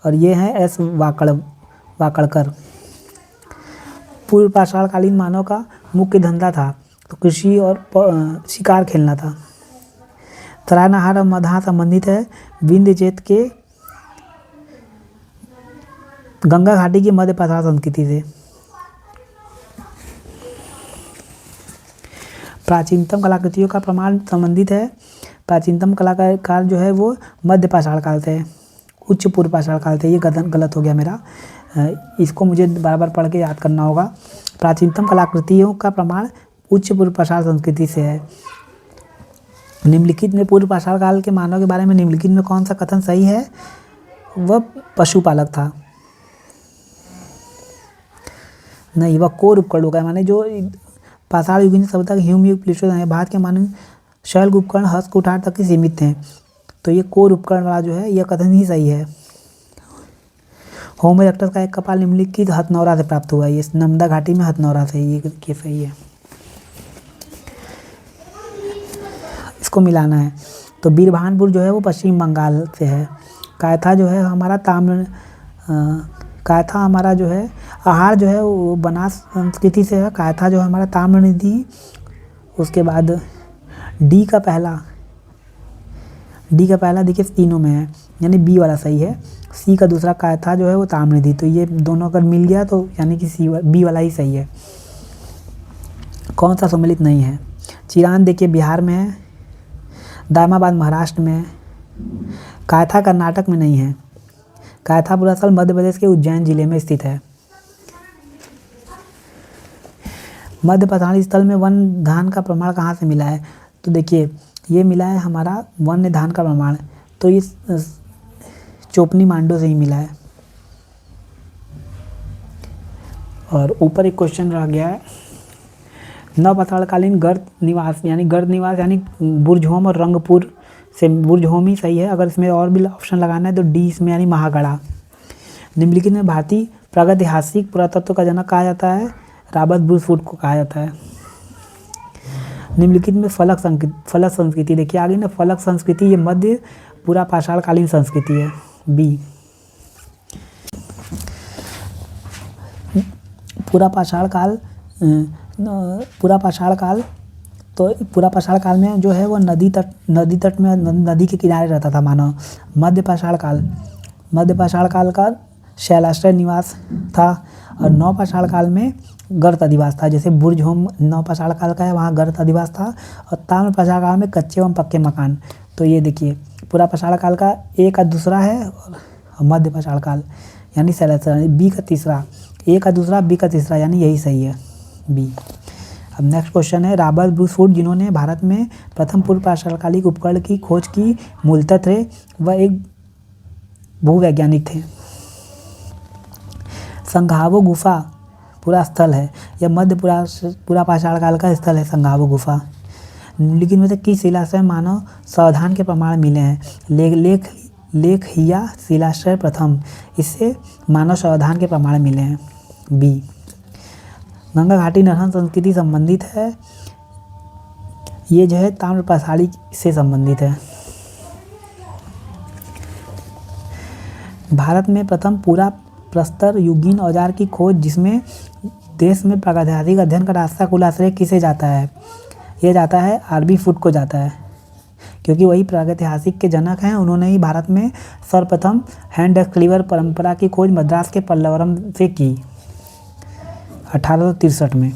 और ये है एस वाकड़कर। पूर्व पाषाणकालीन मानव का मुख्य धंधा था तो कृषि और शिकार खेलना था। सरायनहार और मगधा संबंधित है विंध्य क्षेत्र के गंगा घाटी की मध्य पाषाण संस्कृति से। प्राचीनतम कलाकृतियों का प्रमाण संबंधित है। प्राचीनतम कलाकार जो है वो मध्य पाषाण काल से है, उच्च पूर्व पाषाण काल से। ये गलत हो गया मेरा, इसको मुझे बार बार पढ़ के याद करना होगा। प्राचीनतम कलाकृतियों का प्रमाण उच्च पूर्व पाषाण संस्कृति से है। निम्नलिखित में पूर्व पाषाण काल के मानव के बारे में निम्नलिखित में कौन सा कथन सही है? वह पशुपालक था। नहीं, वह कोर उपकरण होगा, माने जो पाषाण युगीन सभ्यता के ह्यूम युग प्लीस्टोसीन है। भारत के मानव शैल उपकरण हस्त कुठार तक ही सीमित थे, तो ये कोर उपकरण वाला जो है यह कथन ही सही है। होमो इरेक्टस का एक कपाल निम्नलिखित हथनौरा से प्राप्त हुआ है, ये नर्मदा घाटी में हथनौरा से, ये सही है। इसको मिलाना है तो बीरभानपुर जो है वो पश्चिम बंगाल से है। कायथा जो है हमारा कायथा हमारा जो है आहार जो है वो बनास संस्कृति से है। कायथा जो है हमारा ताम्रनिधि। उसके बाद डी का पहला डी का पहला देखिए तीनों में है, यानी बी वाला सही है। सी का दूसरा कायथा जो है वो ताम्रनिधि, तो ये दोनों अगर मिल गया तो यानी कि बी वाला ही सही है। कौन सा सम्मिलित नहीं है? चिरान देखिए बिहार में है, दामाबाद महाराष्ट्र में है, कायथा कर्नाटक में नहीं है, कायथा पूरा स्थल मध्य प्रदेश के उज्जैन जिले में स्थित है। मध्य पठारी स्थल में वन धान का प्रमाण कहाँ से मिला है? तो देखिए ये मिला है हमारा वन्य धान का प्रमाण, तो ये चोपनी मांडो से ही मिला है। और ऊपर एक क्वेश्चन रह गया है, नवपाषाणकालीन गर्त निवास यानी बुरझोम और रंगपुर से बुरझोम ही सही है। अगर इसमें और भी ऑप्शन लगाना है तो डी इसमें यानी महागढ़ा। निम्नलिखित में भारतीय प्रागैतिहासिक पुरातत्व का जनक कहा जाता है? रॉबर्ट ब्रूस वुड को कहा जाता है। निम्नलिखित में फलक संस्कृति देखिए आगे ना, फलक संस्कृति ये मध्य पूरा पाषाणकालीन संस्कृति है, बी। पूरा पाषाण काल तो पूरा पाषाण काल में जो है वो नदी तट में नदी के किनारे रहता था मानव। मध्य पाषाण काल का शैलाश्रय निवास था, और नवपाषाण काल में गर्त अधिवास था। जैसे बुरझोम नवपाषाण काल का है, वहाँ गर्त अधिवास था, और ताम्रपाषाण काल में कच्चे एवं पक्के मकान। तो ये देखिए पूरा पाषाण काल का ए का दूसरा है, और मध्य पाषाण काल यानी शैलाश्रय, बी का तीसरा, ए का दूसरा बी का तीसरा यानी यही सही है, बी। अब नेक्स्ट क्वेश्चन है, रॉबर्ट ब्रूस वुड जिन्होंने भारत में प्रथम पूर्व पाषाणकालिक उपकरण की खोज की मूलतः थे, वह एक भूवैज्ञानिक थे। संघावो गुफा पूरा स्थल है, यह मध्य पूरा पाषाण काल का स्थल है संघावो गुफा। लेकिन में से किस शिलाश्रय मानव सावधान के प्रमाण मिले हैं? लेखहिया शिलाश्रय प्रथम, इससे मानव सावधान के प्रमाण मिले हैं, बी। गंगा घाटी नरहन संस्कृति संबंधित है, ये जो है ताम्रपाषाणी से संबंधित है। भारत में प्रथम पूरा प्रस्तर युगीन औजार की खोज जिसमें देश में प्रागैतिहासिक अध्ययन का रास्ता कुल आश्रय किसे जाता है? ये जाता है आरबी फुट को जाता है, क्योंकि वही प्रागैतिहासिक के जनक हैं। उन्होंने ही भारत में सर्वप्रथम हैंड एक्सक्लीवर परंपरा की खोज मद्रास के पल्लवरम से की 1863 में।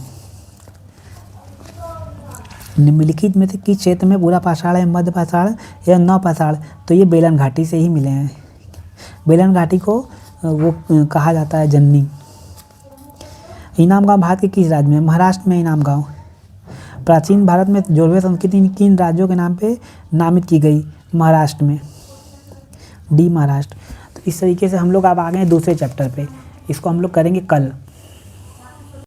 निम्नलिखित में से किस क्षेत्र में पूरा पाषाण है, मध्य पाषाण या नवपाषाण? तो ये बेलन घाटी से ही मिले हैं। बेलन घाटी को वो कहा जाता है जन्नी। इनाम गांव भारत के किस राज्य में? महाराष्ट्र में इनाम गांव। प्राचीन भारत में जोरवे संस्कृति किन राज्यों के नाम पे नामित की गई? महाराष्ट्र में, डी महाराष्ट्र। तो इस तरीके से हम लोग अब आ गए दूसरे चैप्टर पे, इसको हम लोग करेंगे कल।